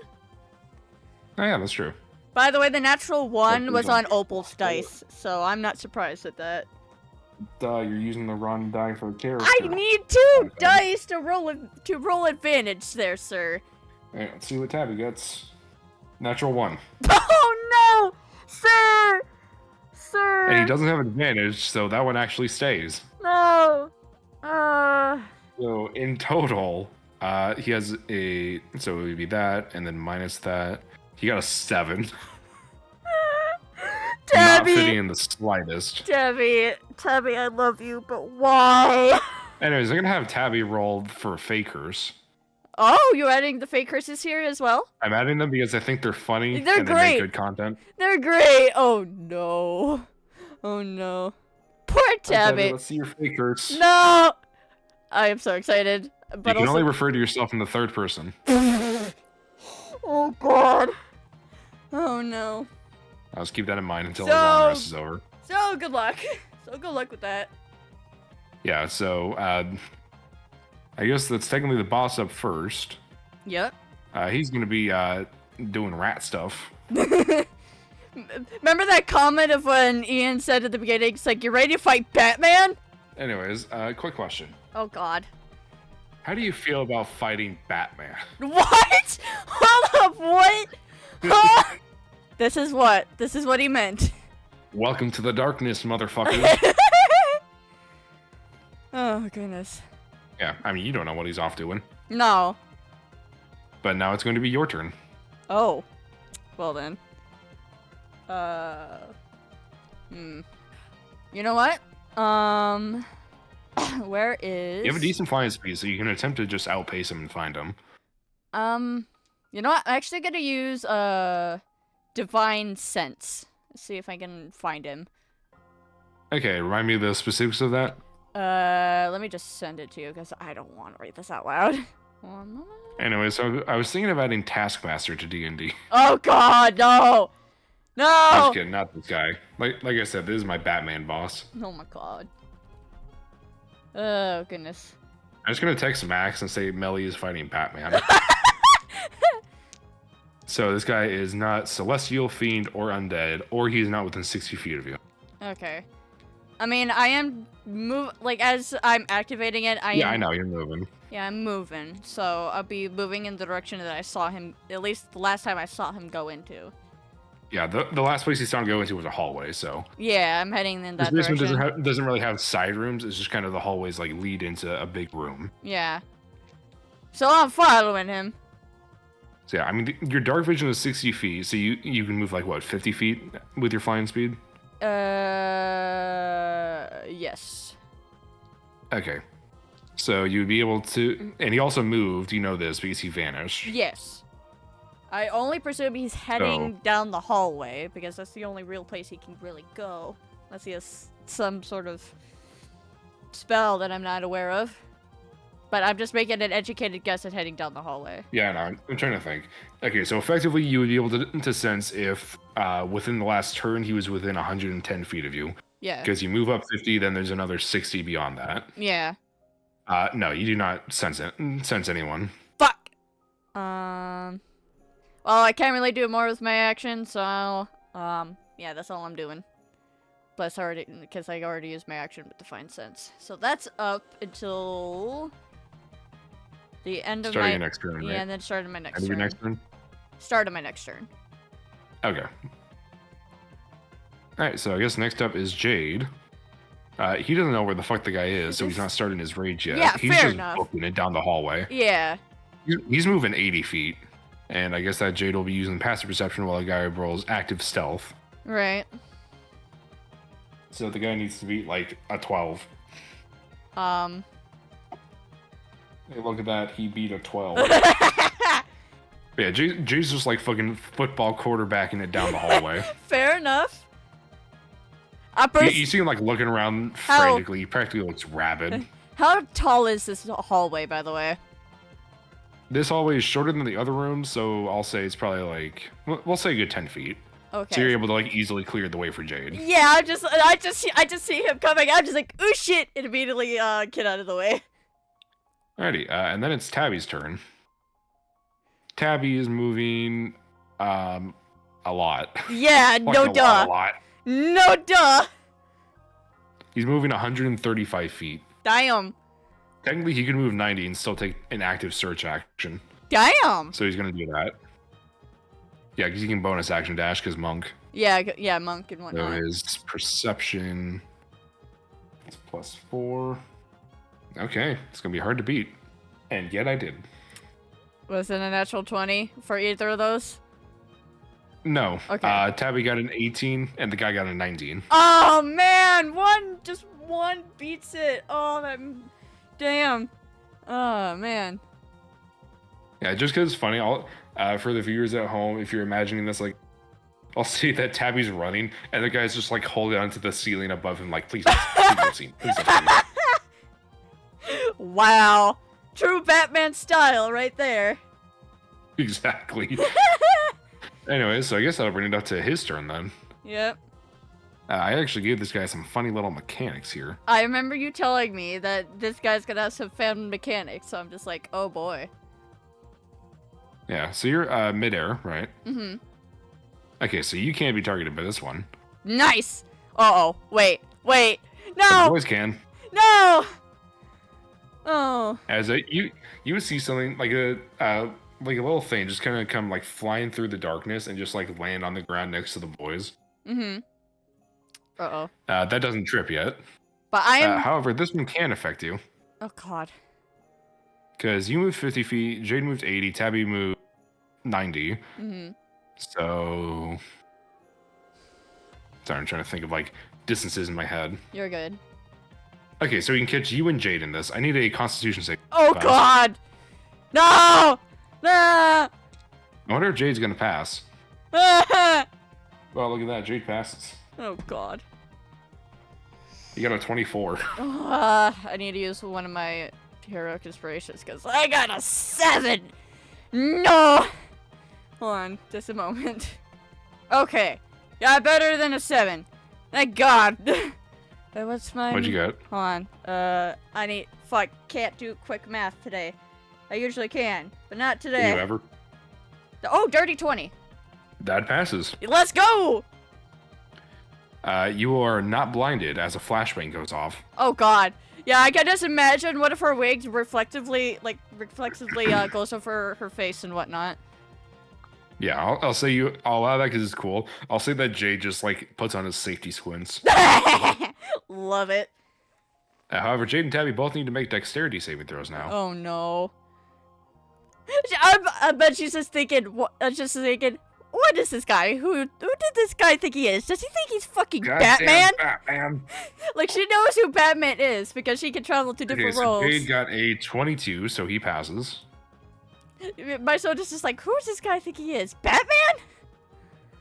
Oh yeah, that's true. By the way, the natural 1 was on Opal's dice, so I'm not surprised at that. You're using the wrong die for the character. I need 2 dice to roll advantage there, sir. Alright, let's see what Tabby gets. Natural 1. Oh no! Sir! And he doesn't have an advantage, so that one actually stays. No! So in total, he has a... So it would be that, and then minus that. He got a 7. Tabby! Not fitting in the slightest. Tabby, I love you, but why? Anyways, I'm gonna have Tabby roll for fakers. Oh, you're adding the fake curses here as well? I'm adding them because I think they're funny. They're and great. They make good content. They're great. Oh no. Oh no. Poor Tabby. Let's see your fakers. No. I am so excited. But You can only refer to yourself in the third person. Oh god. Oh no. I'll just keep that in mind until the long rest is over. So good luck. So good luck with that. Yeah, so I guess that's technically the boss up first. Yep. He's gonna be doing rat stuff. Remember that comment of when Ian said at the beginning, it's like, you ready to fight Batman? Anyways, quick question. Oh god. How do you feel about fighting Batman? What? Hold up, what? Huh? This is what he meant. Welcome to the darkness, motherfucker. Oh goodness. Yeah, I mean, you don't know what he's off doing. No. But now it's going to be your turn. Oh. Well then. You know what? Where is... You have a decent flying speed, so you can attempt to just outpace him and find him. You know what? I'm actually gonna use, Divine Sense. Let's see if I can find him. Okay, remind me of the specifics of that. Let me just send it to you, because I don't want to read this out loud. 1 moment. Anyway, so I was thinking of adding Taskmaster to D&D. Oh god, no! No! I'm just kidding, not this guy. Like I said, this is my Batman boss. Oh my god. Oh, goodness. I'm just gonna text Max and say Melly is fighting Batman. So this guy is not celestial, fiend, or undead, or he's not within 60 feet of you. Okay. I mean, I am as I'm activating it, I know, you're moving. Yeah, I'm moving. So I'll be moving in the direction that I saw him, at least the last time I saw him go into. Yeah, the last place he saw him go into was a hallway, so. Yeah, I'm heading in that this direction. basement doesn't really have side rooms, it's just kind of the hallways like lead into a big room. Yeah. So I'm following him. So yeah, I mean, your dark vision is 60 feet, so you can move like, what, 50 feet with your flying speed? Yes. Okay. So you'd be able to, and he also moved. You know this because he vanished. Yes. I only presume he's heading down the hallway because that's the only real place he can really go. Unless he has some sort of spell that I'm not aware of. But I'm just making an educated guess at heading down the hallway. Yeah, no, I'm trying to think. Okay, so effectively you would be able to sense if within the last turn he was within 110 feet of you. Yeah. Because you move up 50, then there's another 60 beyond that. Yeah. No, you do not sense anyone. Fuck! Well, I can't really do more with my action, so, yeah, that's all I'm doing. Plus, because I already used my action with Divine Sense. So that's up until the end of Starting your next turn, right? Yeah, and then start of my next End turn. of your next turn? Start of my next turn. Okay. Alright, so I guess next up is Jade. He doesn't know where the fuck the guy is, so he's not starting his rage yet. Yeah, he's fair just enough. booking it down the hallway. Yeah. He's moving 80 feet. And I guess that Jade will be using passive perception while the guy rolls active stealth. Right. So the guy needs to beat like a 12. Um. Hey, look at that. He beat a 12. Yeah, Jay's just like fucking football quarterbacking it down the hallway. Fair enough. You see him like looking around frantically. He practically looks rabid. How tall is this hallway, by the way? This hallway is shorter than the other rooms, so I'll say it's probably like, we'll say a good 10 feet. Okay. So you're able to like easily clear the way for Jade. Yeah, I just see him coming. I'm just like, ooh shit, and immediately get out of the way. Alrighty, and then it's Tabby's turn. Tabby is moving, a lot. Yeah, no duh. A lot. No duh. He's moving 135 feet. Damn. Technically, he can move 90 and still take an active search action. Damn. So he's gonna do that. Yeah, because he can bonus action dash because monk. Yeah, monk and whatnot. So his perception is +4. Okay, it's gonna be hard to beat. And yet I did. Was it a natural 20 for either of those? No. Okay. Tabby got an 18 and the guy got a 19. Oh man, just one beats it. Oh, damn. Oh man. Yeah, just because it's funny, for the viewers at home, if you're imagining this, like, I'll see that Tabby's running, and the guy's just, like, holding onto the ceiling above him, like, please don't see me. Please don't see me. Wow. True Batman style right there. Exactly. Anyway, so I guess that'll bring it up to his turn, then. Yep. I actually gave this guy some funny little mechanics here. I remember you telling me that this guy's gonna have some fun mechanics, so I'm just like, oh boy. Yeah, so you're midair, right? Mm-hmm. Okay, so you can't be targeted by this one. Nice! Uh-oh. Wait. But the No! boys can. No! Oh. As you would see something like a little thing just kind of come like flying through the darkness and just like land on the ground next to the boys. Mm-hmm. Uh-oh. That doesn't trip yet. But I am... However, this one can affect you. Oh, God. Because you moved 50 feet, Jade moved 80, Tabby moved 90. Mm-hmm. So... Sorry, I'm trying to think of like distances in my head. You're good. Okay, so we can catch you and Jade in this. I need a Constitution save. Oh, God! No! No! I wonder if Jade's gonna pass. Oh, Well, look at that. Jade passes. God. You got a 24. I need to use one of my heroic inspirations because I got a 7! No! Hold on, just a moment. Okay. Got better than a 7. Thank God. What's my... What'd you get? Hold on. I need... Fuck, can't do quick math today. I usually can, but not today. Can you ever? Oh, dirty 20. That passes. Let's go! You are not blinded as a flashbang goes off. Oh, God. Yeah, I can just imagine one of her wigs reflexively goes over her face and whatnot. Yeah, I'll say I'll allow that because it's cool. I'll say that Jade just like puts on his safety squints. Love it. However, Jade and Tabby both need to make dexterity saving throws now. Oh no. I bet she's just thinking. What is this guy? Who did this guy think he is? Does he think he's fucking Goddamn Batman? Batman. Like, she knows who Batman is because she can travel to different so roles. Jade got a 22, so he passes. My soda's just like, who does this guy think he is? Batman?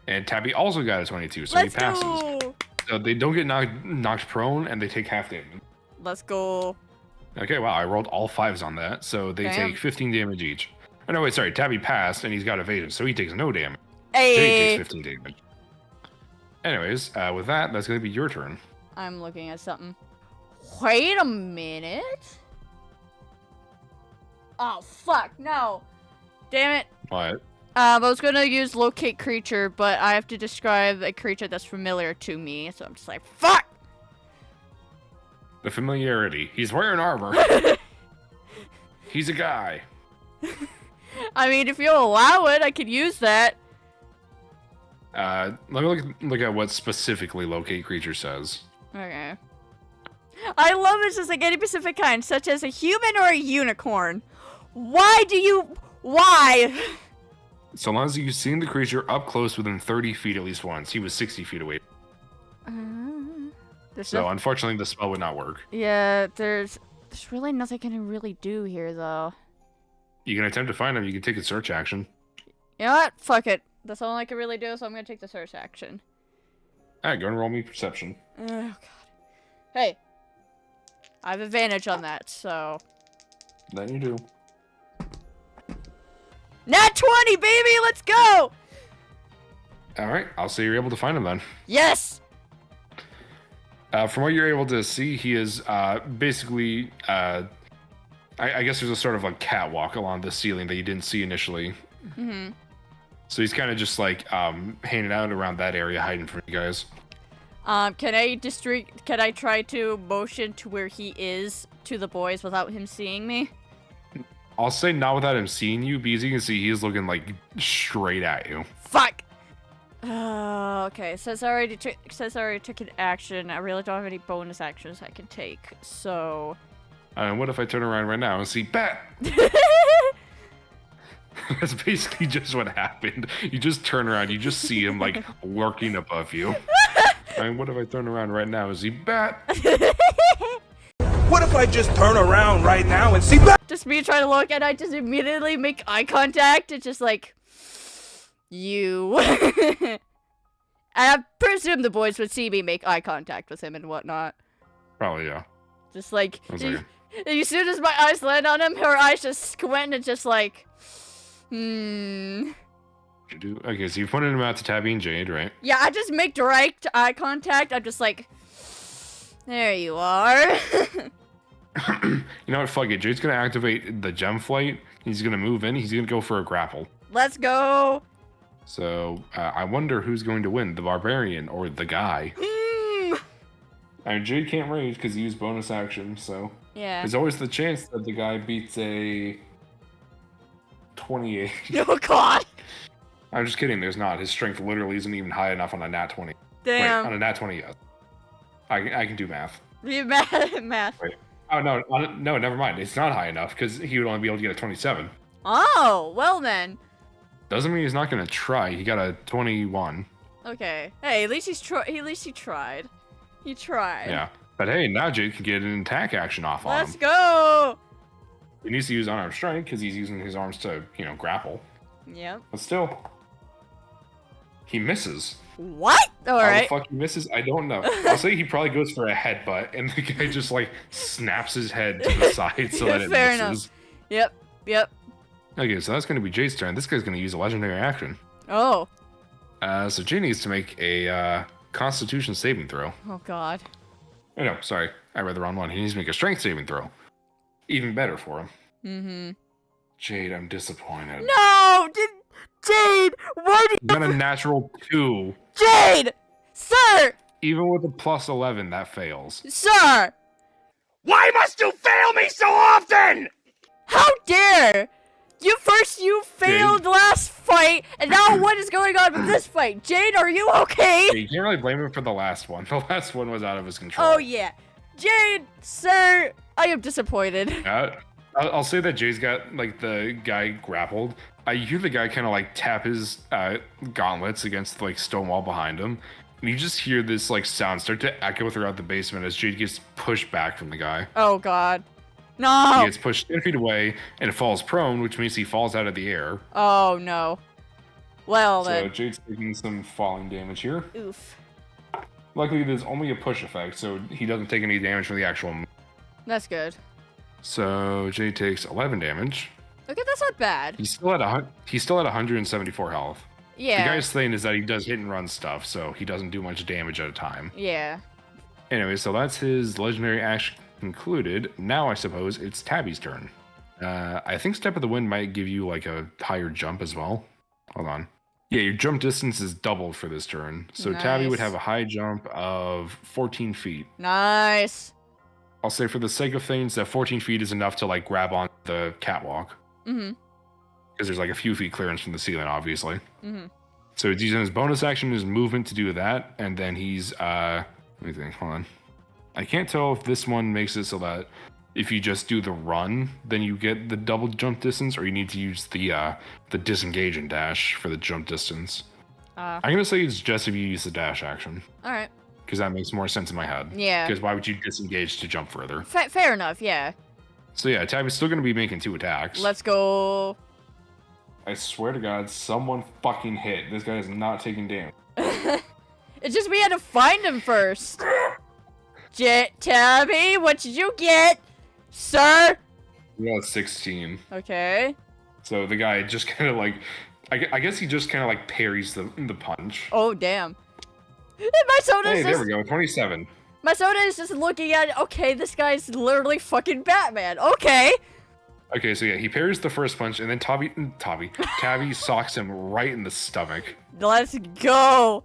And Tabby also got a 22, so Let's he passes. go. So they don't get knocked prone, and they take half damage. Let's go. Okay, wow, I rolled all 5s on that, so they Damn. take 15 damage each. Oh, no, wait, sorry, Tabby passed, and he's got evasion, so he takes no damage. Hey. Jade takes 15 damage. Anyways, with that, that's going to be your turn. I'm looking at something. Wait a minute. Oh, fuck, no. Damn it. What? I was gonna use locate creature, but I have to describe a creature that's familiar to me, so I'm just like, fuck! The familiarity. He's wearing armor. He's a guy. I mean, if you'll allow it, I could use that. Let me look at what specifically locate creature says. Okay. I love it's just like any specific kind, such as a human or a unicorn. Why? So long as you've seen the creature up close within 30 feet at least once. He was 60 feet away. So unfortunately, the spell would not work. Yeah, there's really nothing I can really do here, though. You can attempt to find him. You can take a search action. You know what? Fuck it. That's all I can really do, so I'm gonna take the search action. Alright, go and roll me perception. Oh, God. Hey. I have advantage on that, so... Then you do. Nat 20, baby! Let's go! Alright, I'll say you're able to find him then. Yes! From what you're able to see, he is basically... I guess there's a sort of a catwalk along the ceiling that you didn't see initially. Mm-hmm. So he's kind of just like hanging out around that area, hiding from you guys. Can I try to motion to where he is to the boys without him seeing me? I'll say not without him seeing you, because you can see he's looking like straight at you. Fuck! Okay, says I already took an action. I really don't have any bonus actions I can take, so... What if I turn around right now and see Bat? That's basically just what happened. You just turn around, you just see him like lurking above you. What if I turn around right now and see Bat? What if I just turn around right now and see Bat? Just me trying to look, and I just immediately make eye contact. It's just like, you. I presume the boys would see me make eye contact with him and whatnot. Probably, yeah. Just like, One as soon as my eyes land on him, her eyes just squint and just like, hmm. Okay, so you pointed him out to Tabby and Jade, right? Yeah, I just make direct eye contact. I'm just like, there you are. You know what? Fuck it. Jade's gonna activate the gem flight. He's gonna move in. He's gonna go for a grapple. Let's go. So I wonder who's going to win, the barbarian or the guy. I mean, Jade can't rage because he used bonus action, so yeah. there's always the chance that the guy beats a 28. Oh God. I'm just kidding. There's not. His strength literally isn't even high enough on a nat 20. Damn. Wait, on a nat 20, yes. I can do math. You math. Wait. Oh, no, no, never mind. It's not high enough because he would only be able to get a 27. Oh, well then. Doesn't mean he's not going to try. He got a 21. Okay. Hey, at least he tried. He tried. Yeah. But hey, now Jade can get an attack action off on him. Let's go. He needs to use unarmed strike because he's using his arms to, grapple. Yep. But still, he misses. What? All right. How the fuck he misses? I don't know. I'll say he probably goes for a headbutt, and the guy just like snaps his head to the side so that it Fair misses. Enough. Yep. Okay, so that's going to be Jade's turn. This guy's going to use a legendary action. Oh. So Jade needs to make a Constitution saving throw. Oh God. Oh, no, sorry, I read the wrong one. He needs to make a Strength saving throw. Even better for him. Mm-hmm. Jade, I'm disappointed. No, Jade, why did You got a natural 2. Jade, sir, Even with a plus 11, that fails. sir, Why must you fail me so often? how dare! You failed last fight, and now what is going on with this fight? Jade, are you okay? You can't really blame him for the last one. The last one was out of his control. Oh yeah, Jade, sir, I am disappointed. I'll say that Jay's got, like, the guy grappled. you hear the guy kind of like tap his gauntlets against like stone wall behind him, and you just hear this like sound start to echo throughout the basement as Jade gets pushed back from the guy. Oh god. No! He gets pushed 10 feet away and falls prone, which means he falls out of the air. Oh no. Well So then. Jade's taking some falling damage here. Oof. Luckily, there's only a push effect, so he doesn't take any damage from the actual move. That's good. So Jade takes 11 damage. Okay, that's not bad. He's still at 174 health. Yeah. The guy's thing is that he does hit and run stuff, so he doesn't do much damage at a time. Yeah. Anyway, so that's his legendary action concluded. Now I suppose it's Tabby's turn. I think Step of the Wind might give you like a higher jump as well. Hold on. Yeah, your jump distance is doubled for this turn. So Tabby would have a high jump of 14 feet. Nice. I'll say for the sake of things that 14 feet is enough to like grab on the catwalk. Mm-hmm. Because there's like a few feet clearance from the ceiling, obviously. Mm-hmm. So he's using his bonus action, his movement to do that, and then he's let me think, hold on. I can't tell if this one makes it so that if you just do the run, then you get the double jump distance, or you need to use the disengage and dash for the jump distance. I'm gonna say it's just if you use the dash action. Alright. Because that makes more sense in my head. Yeah. Because why would you disengage to jump further? Fair enough, yeah. So yeah, Tabby's still gonna be making 2 attacks. Let's go. I swear to God, someone fucking hit. This guy is not taking damage. It's just we had to find him first. Tabby, what did you get? Sir? We got 16. Okay. So the guy just kind of like, I guess he just kind of like parries the punch. Oh, damn. My soda's Hey, just... there we go, 27. My soda is just looking at it. Okay, this guy's literally fucking Batman. Okay. Okay, so yeah, he parries the first punch, and then Tabby socks him right in the stomach. Let's go.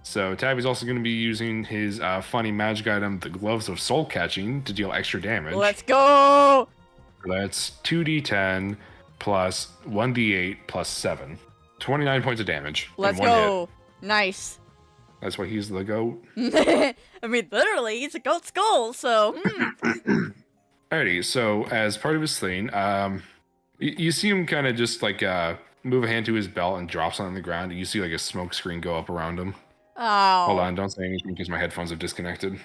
So Tabby's also going to be using his funny magic item, the Gloves of Soul Catching, to deal extra damage. Let's go. That's 2d10 plus 1d8 plus 7. 29 points of damage. Let's in one go. hit. Nice. That's why he's the goat. I mean, literally, he's a goat skull, so... Alrighty, so as part of his thing, you see him kind of just like move a hand to his belt and drop something on the ground. You see like a smoke screen go up around him. Oh. Hold on, don't say anything because my headphones have disconnected.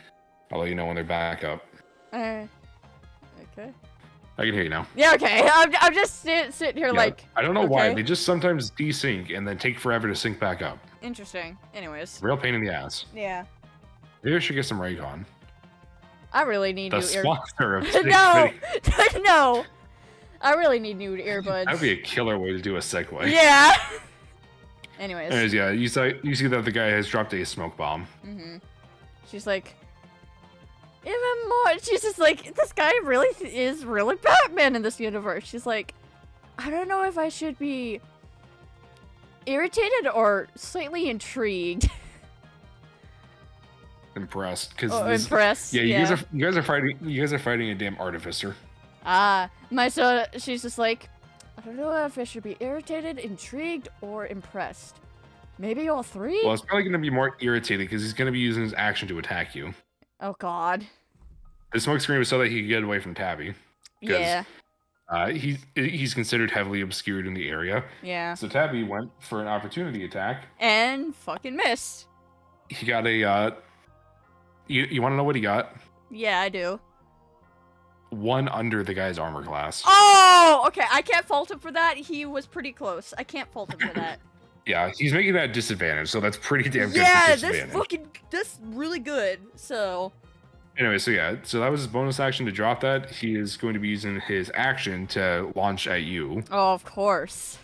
I'll let you know when they're back up. Okay. I can hear you now. Yeah, okay. I'm just sitting here Yeah, like... I don't know okay. why, they just sometimes desync and then take forever to sync back up. Interesting. Anyways. Real pain in the ass. Yeah. Maybe I should get some Raycon. I really need The new sponsor of No! No! I really need new earbuds. That'd be a killer way to do a segue. Yeah! Anyways. Yeah, you see that the guy has dropped a smoke bomb. Mm-hmm. She's like... Even more... She's just like, this guy really is really Batman in this universe. She's like, I don't know if I should be irritated or slightly intrigued. Impressed, because impressed. Yeah, you guys are fighting a damn artificer. She's just like, I don't know if I should be irritated, intrigued, or impressed. Maybe all three? Well, it's probably gonna be more irritated because he's gonna be using his action to attack you. Oh god. The smoke screen was so that he could get away from Tabby. Yeah. He's considered heavily obscured in the area. Yeah. So Tabby went for an opportunity attack. And fucking missed. He got a you want to know what he got? Yeah, I do. 1 under the guy's armor class. Oh, okay. I can't fault him for that. He was pretty close. I can't fault him for that. Yeah, he's making that disadvantage, so that's pretty damn good. Yeah, for that's really good. So. Anyway, so that was his bonus action to drop that. He is going to be using his action to launch at you. Oh, of course.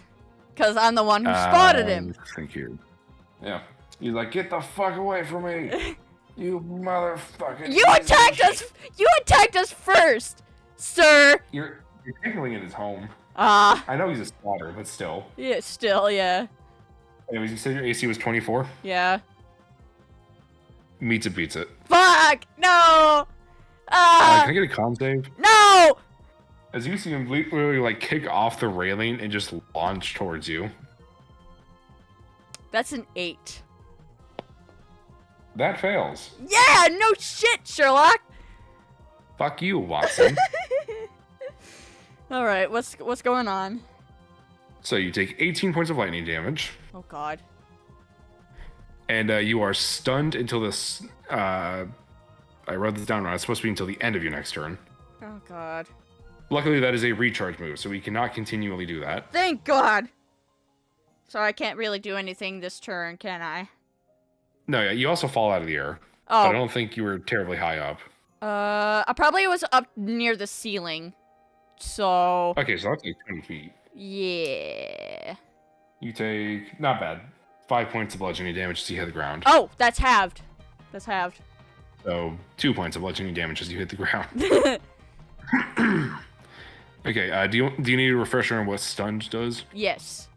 Because I'm the one who spotted him. Thank you. Yeah. He's like, get the fuck away from me. You motherfucker. You attacked us! You attacked us first, sir! You're technically in his home. I know he's a spotter, but still. Yeah, still, yeah. Anyways, you said your AC was 24? Yeah. Meets it, beats it. Fuck! No! Can I get a con save? No! As you see him literally like kick off the railing and just launch towards you. That's an 8. That fails. Yeah, no shit, Sherlock! Fuck you, Watson. Alright, what's going on? So you take 18 points of lightning damage, Oh god. and you are stunned until this. I wrote this down wrong. It's supposed to be until the end of your next turn. Oh god. Luckily, that is a recharge move, so we cannot continually do that. Thank god! So I can't really do anything this turn, can I? No, yeah, you also fall out of the air. Oh. I don't think you were terribly high up. I probably was up near the ceiling. So... Okay, so that's like 20 feet. Yeah... You take, not bad, 5 points of bludgeoning damage as you hit the ground. Oh, that's halved. That's halved. So 2 points of bludgeoning damage as you hit the ground. Okay, do you need a refresher on what stunned does? Yes.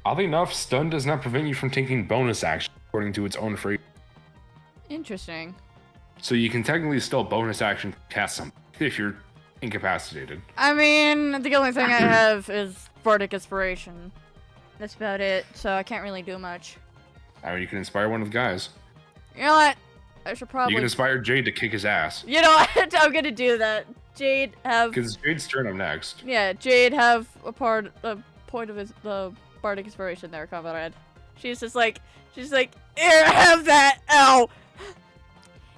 Oddly enough, stun does not prevent you from taking bonus action according to its own phrase. Interesting. So you can technically still bonus action cast something if you're incapacitated. I mean, the only thing I have is Bardic Inspiration. That's about it, so I can't really do much. I mean, you can inspire one of the guys. You know what? I should probably... You can inspire Jade to kick his ass. You know what? I'm gonna do that. Jade have... Because Jade's turn up next. Yeah, Jade have a point of the Bardic Inspiration there, comrade. She's like, here, have that! Ow!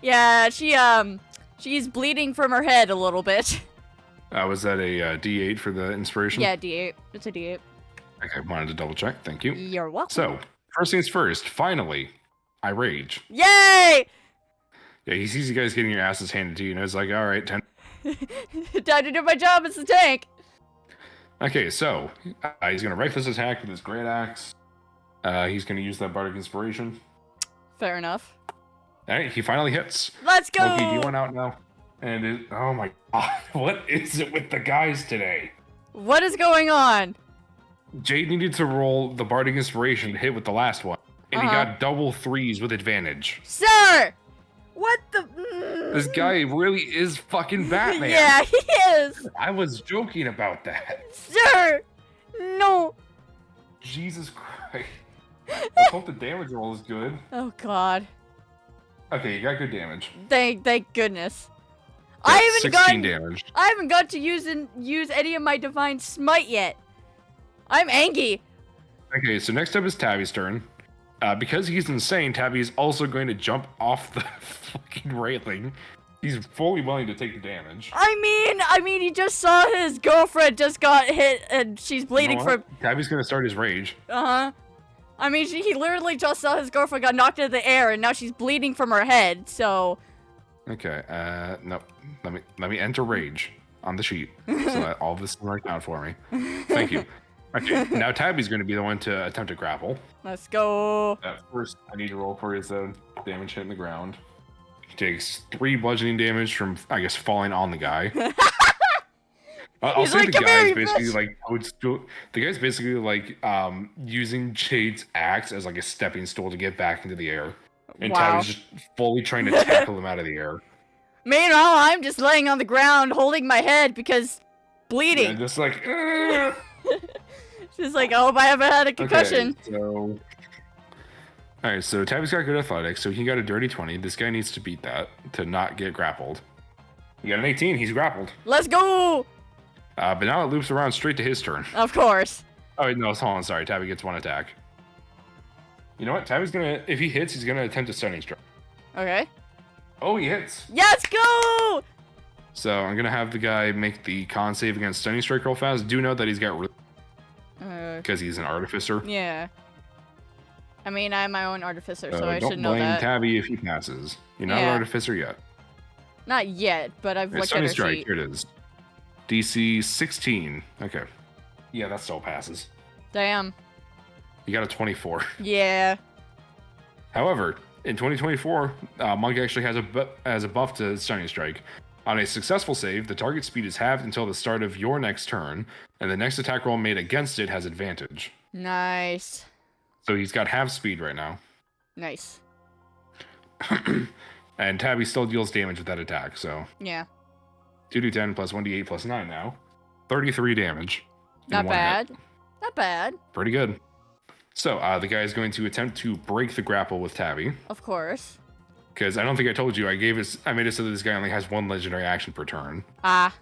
Yeah, she's bleeding from her head a little bit. Was that a D8 for the inspiration? Yeah, D8. It's a D8. Okay, wanted to double check. Thank you. You're welcome. So, first things first, finally, I rage. Yay! Yeah, he sees you guys getting your asses handed to you, and it's like, alright, 10. Time to do my job as the tank. Okay, so, he's going to reckless attack with his great axe. He's going to use that Bardic Inspiration. Fair enough. Alright, he finally hits. Let's go! Loki, do you want out now? And oh my god, what is it with the guys today? What is going on? Jade needed to roll the Bardic Inspiration to hit with the last one, and he got double 3s with advantage. Sir! What the... This guy really is fucking Batman. Yeah, he is! I was joking about that. Sir! No! Jesus Christ. Let's hope the damage roll is good. Oh god. Okay, you got good damage. Thank goodness. That's 16 damage. I haven't got to use any of my divine smite yet. I'm angry. Okay, so next up is Tabby's turn. Because he's insane, Tabby is also going to jump off the fucking railing. He's fully willing to take the damage. I mean, he just saw his girlfriend just got hit and she's bleeding from... Tabby's going to start his rage. Uh-huh. I mean, he literally just saw his girlfriend got knocked into the air and now she's bleeding from her head, so... Okay, no. Let me enter rage on the sheet so that all this is worked out for me. Thank you. Okay, now Tabby's going to be the one to attempt to grapple. Let's go. First, I need to roll for his damage hitting the ground. He takes 3 bludgeoning damage from, I guess, falling on the guy. I'll say like, the guy's here, basically bitch." like the guy's basically like using Jade's axe as like a stepping stool to get back into the air, and Wow. Tabby's just fully trying to tackle him out of the air. Meanwhile, I'm just laying on the ground holding my head because bleeding. And just like. She's like, I hope I haven't had a concussion. Okay, so. Alright, so Tabby's got good athletics, so he got a dirty 20. This guy needs to beat that to not get grappled. He got an 18, he's grappled. Let's go! But now it loops around straight to his turn. Of course. Oh, wait, no, hold on, sorry. Tabby gets 1 attack. You know what? Tabby's gonna, if he hits, he's gonna attempt a stunning strike. Okay. Oh, he hits. Let's go! So I'm gonna have the guy make the con save against stunning strike real fast. Do note that he's got because he's an artificer. Yeah. I mean, I'm my own artificer, so I don't should know blame that. Tabby if he passes. You're not an Yeah. artificer yet. Not yet, but I've looked at Stunning her strike, sheet. here it is. DC 16. Okay. Yeah, that still passes. Damn. You got a 24. Yeah. However, in 2024, Monk actually has a buff to Stunning Strike. On a successful save, the target speed is halved until the start of your next turn, and the next attack roll made against it has advantage. Nice. So he's got half speed right now. Nice. And Tabby still deals damage with that attack, so Yeah. 2d10 plus 1d8 plus 9 now. 33 damage. in Not one hit. bad. Not bad. Pretty good. So the guy is going to attempt to break the grapple with Tabby. Of course. Because I don't think I told you, I made it so that this guy only has 1 legendary action per turn. Ah.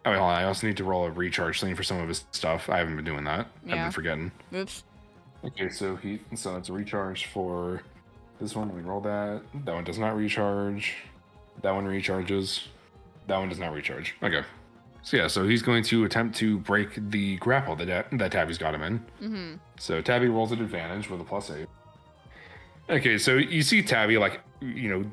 Oh, wait, hold on. I also need to roll a recharge thing for some of his stuff. I haven't been doing that. I've Yeah. been forgetting. Oops. Okay, so it's a recharge for this one. We roll that. That one does not recharge. That one recharges. That one does not recharge. Okay. So yeah, so he's going to attempt to break the grapple that Tabby's got him in. Mm-hmm. So Tabby rolls at advantage with a +8. Okay, so you see Tabby, like, you know,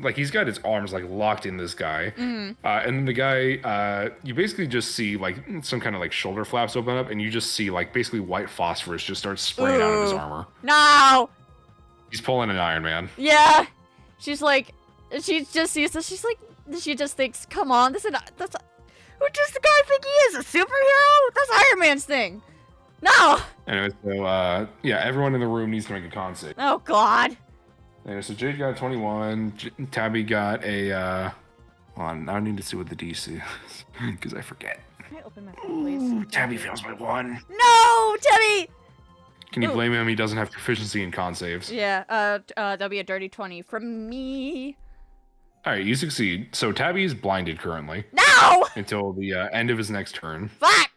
like he's got his arms like locked in this guy, and then the guy, you basically just see like some kind of like shoulder flaps open up, and you just see like basically white phosphorus just starts spraying out of his armor. No. He's pulling an Iron Man. Yeah. She's like, she just sees this. She's like, she just thinks, come on, who does the guy think he is? A superhero? That's Iron Man's thing. No. Anyway, so yeah, everyone in the room needs to make a con save. Oh God. Anyway, so Jade got a 21. Tabby got a. Hold on, now I need to see what the DC is because I forget. Can I open my phone, please? Tabby fails by 1. No, Tabby. Can you blame him? He doesn't have proficiency in con saves. Yeah. That'll be a dirty 20 from me. All right, you succeed. So Tabby is blinded currently No. until the end of his next turn. Fuck.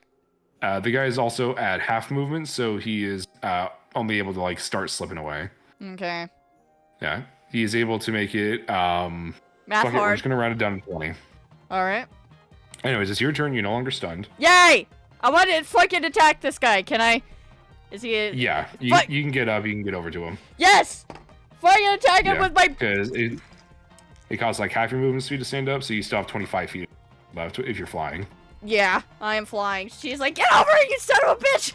The guy is also at half movement, so he is only able to like start slipping away. Okay. Yeah, he is able to make it. Math Fuck it, we're hard. just gonna round it down to 20. All right. Anyways, it's your turn. You're no longer stunned. Yay! I want to fucking attack this guy. Can I? Is he? Yeah, you can get up. You can get over to him. Yes. Fucking attack him Yeah, with my. because it costs like half your movement speed to stand up, so you still have 25 feet left if you're flying. Yeah, I am flying. She's like, get over here, you son of a bitch!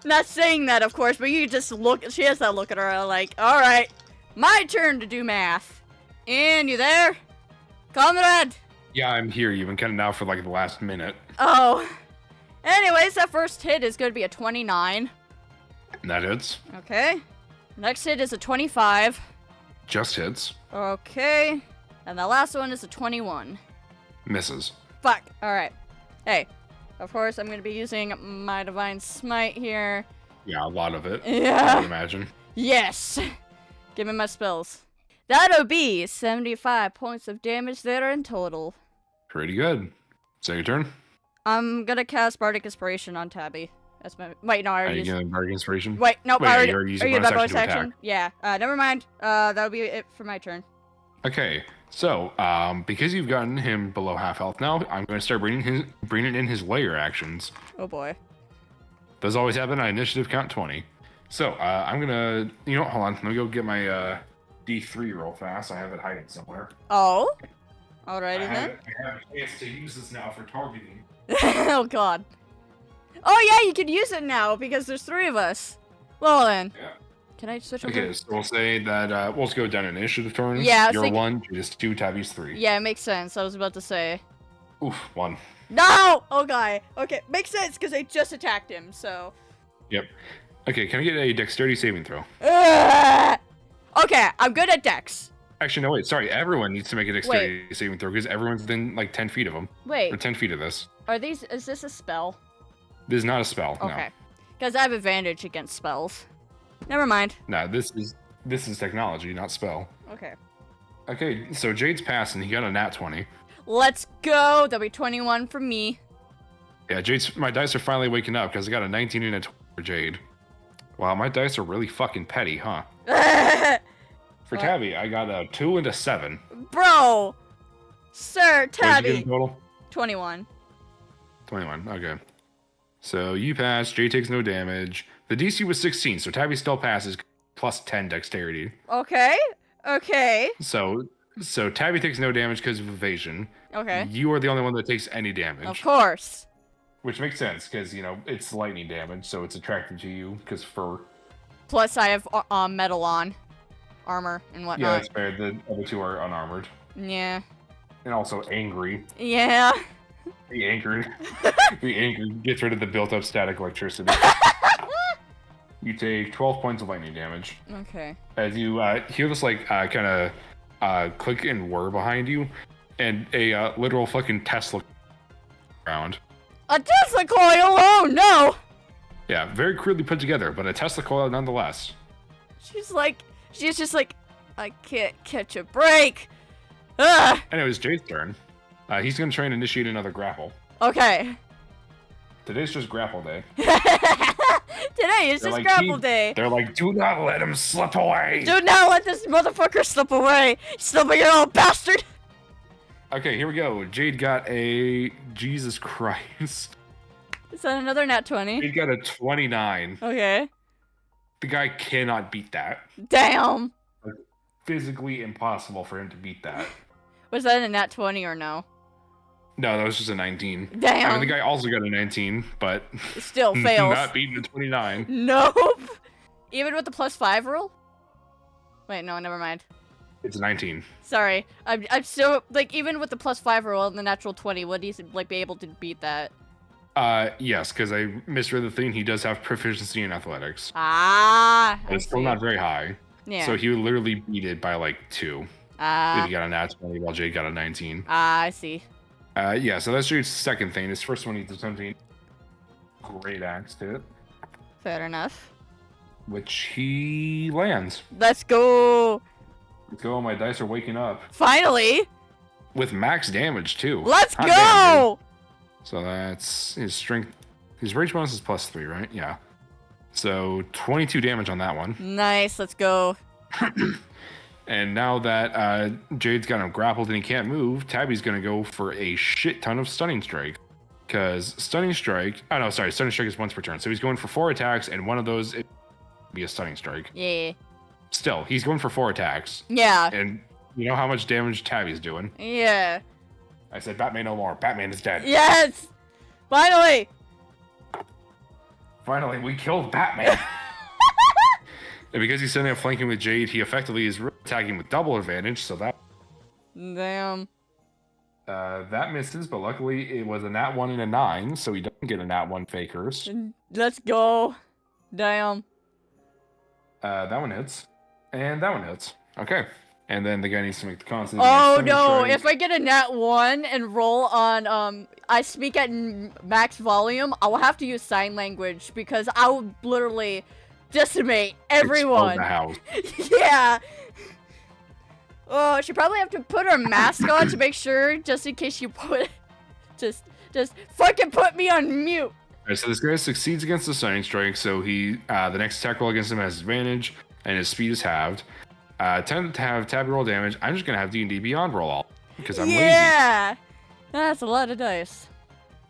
Not saying that, of course, but you just look. She has that look at her, like, alright, my turn to do math. And you there? Comrade! Yeah, I'm here. You've been cutting out for like the last minute. Oh. Anyways, that first hit is going to be a 29. And that hits. Okay. Next hit is a 25. Just hits. Okay. And the last one is a 21. Misses. Fuck. Alright. Hey. Of course, I'm going to be using my Divine Smite here. Yeah, a lot of it. Yeah. I would imagine. Yes! Give me my spells. That'll be 75 points of damage there in total. Pretty good. Second turn. I'm gonna cast Bardic Inspiration on Tabby. That's my. Wait, no, I Are already you used. getting Bardic Inspiration? Wait, no, Wait, I already. you're using are you bonus bonus action to action? Yeah. Never mind. That'll be it for my turn. Okay, so because you've gotten him below half health now, I'm going to start bringing in his layer actions. Oh boy. Those always happen on initiative count 20. So I'm gonna, hold on. Let me go get my D3 real fast. I have it hiding somewhere. Oh. Alrighty I then. have a chance to use this now for targeting. Oh god. Oh yeah, you can use it now because there's 3 of us. Well then. Yeah. Can I switch over? Okay, so we'll say that we'll just go down initiative turns. Yeah, I was You're thinking- 1, Judas 2, Tabby's 3. Yeah, it makes sense. I was about to say. Oof, 1. No! Okay. Okay, makes sense because I just attacked him. So. Yep. Okay, can I get a dexterity saving throw? Okay, I'm good at Dex. Actually, no, wait. Sorry, everyone needs to make a dexterity saving throw because everyone's within like 10 feet of them. Wait. Or 10 feet of this. Is this a spell? This is not a spell. Okay. Because I have advantage against spells. Never mind. No, this is technology, not spell. Okay. Okay, so Jade's passing. He got a nat 20. Let's go. That'll be 21 for me. Yeah, my dice are finally waking up because I got a 19 and a 20 for Jade. Wow, my dice are really fucking petty, huh? For Tabby, I got a 2 and a 7. Bro! Sir, What did you Tabby. get in total? 21. 21, okay. So you pass, Jade takes no damage. The DC was 16, so Tabby still passes, plus 10 dexterity. Okay. Okay. So Tabby takes no damage because of evasion. Okay. You are the only one that takes any damage. Of course. Which makes sense, because, it's lightning damage, so it's attractive to you, because fur. Plus, I have metal on. Armor and Yeah, whatnot. that's fair. The other 2 are unarmored. Yeah. And also angry. Yeah. Be angry. Be angry. Gets rid of the built-up static electricity. You take 12 points of lightning damage. Okay. As you hear this, kind of click and whir behind you, and a literal fucking Tesla around. A Tesla coil! Oh no! Yeah, very crudely put together, but a Tesla coil nonetheless. She's just like, I can't catch a break. Ugh. And it was Jade's turn. He's going to try and initiate another grapple. Okay. Today's just grapple day. Today is just grapple day. They're like, do not let him slip away. Do not let this motherfucker slip away. Slip away, you little bastard. Okay, here we go. Jade got a... Jesus Christ. Is that another nat 20? Jade got a 29. Okay. The guy cannot beat that. Damn. Like, physically impossible for him to beat that. Was that a nat 20 or no? No, that was just a 19. Damn. I mean, the guy also got a 19, but... Still fails. Not beating a 29. Nope. Even with the +5 rule? Wait, no, never mind. It's a 19. Sorry. I'm still, like, even with the +5 roll and the natural 20, would he, like, be able to beat that? Yes, because I misread the thing. He does have proficiency in athletics. Ah, But it's still not very high. Yeah. So he would literally beat it by, like, 2. If he got a nat 20 while Jade got a 19. Ah, I see. Yeah, so that's Jade's second thing. His first one, he's attempting great axe to it, Fair enough. which he lands. Let's go. Let's go, my dice are waking up. Finally. With max damage, too. Let's Hot go. damn, dude. So that's his strength. His rage bonus is +3, right? Yeah. So 22 damage on that one. Nice. Let's go. And now that Jade's got him grappled and he can't move, Tabby's going to go for a shit ton of Stunning Strike. Because Stunning Strike... Oh, no, sorry. Stunning Strike is once per turn. So he's going for 4 attacks, and one of those would be a Stunning Strike. Yeah. Still, he's going for 4 attacks. Yeah. And you know how much damage Tabby's doing? Yeah. I said, Batman no more. Batman is dead. Yes. Finally. Finally, we killed Batman. And because he's sitting up flanking with Jade, he effectively is attacking with double advantage, so that... Damn. That misses, but luckily it was a nat 1 and a 9, so he doesn't get a nat 1 fakers. Let's go. Damn. That one hits. And that one hits. Okay. And then the guy needs to make the constant. Oh no, if I get a nat 1 and roll on, I speak at max volume, I will have to use sign language because I will literally decimate everyone. The house. Yeah. Oh, she probably have to put her mask on to make sure, just in case you put, just fucking put me on mute. Alright, so this guy succeeds against the Stunning Strike, so he, the next attack roll against him has advantage, and his speed is halved. Tend to have Tabby roll damage. I'm just gonna have D&D Beyond roll all, because I'm lazy. Yeah! That's a lot of dice.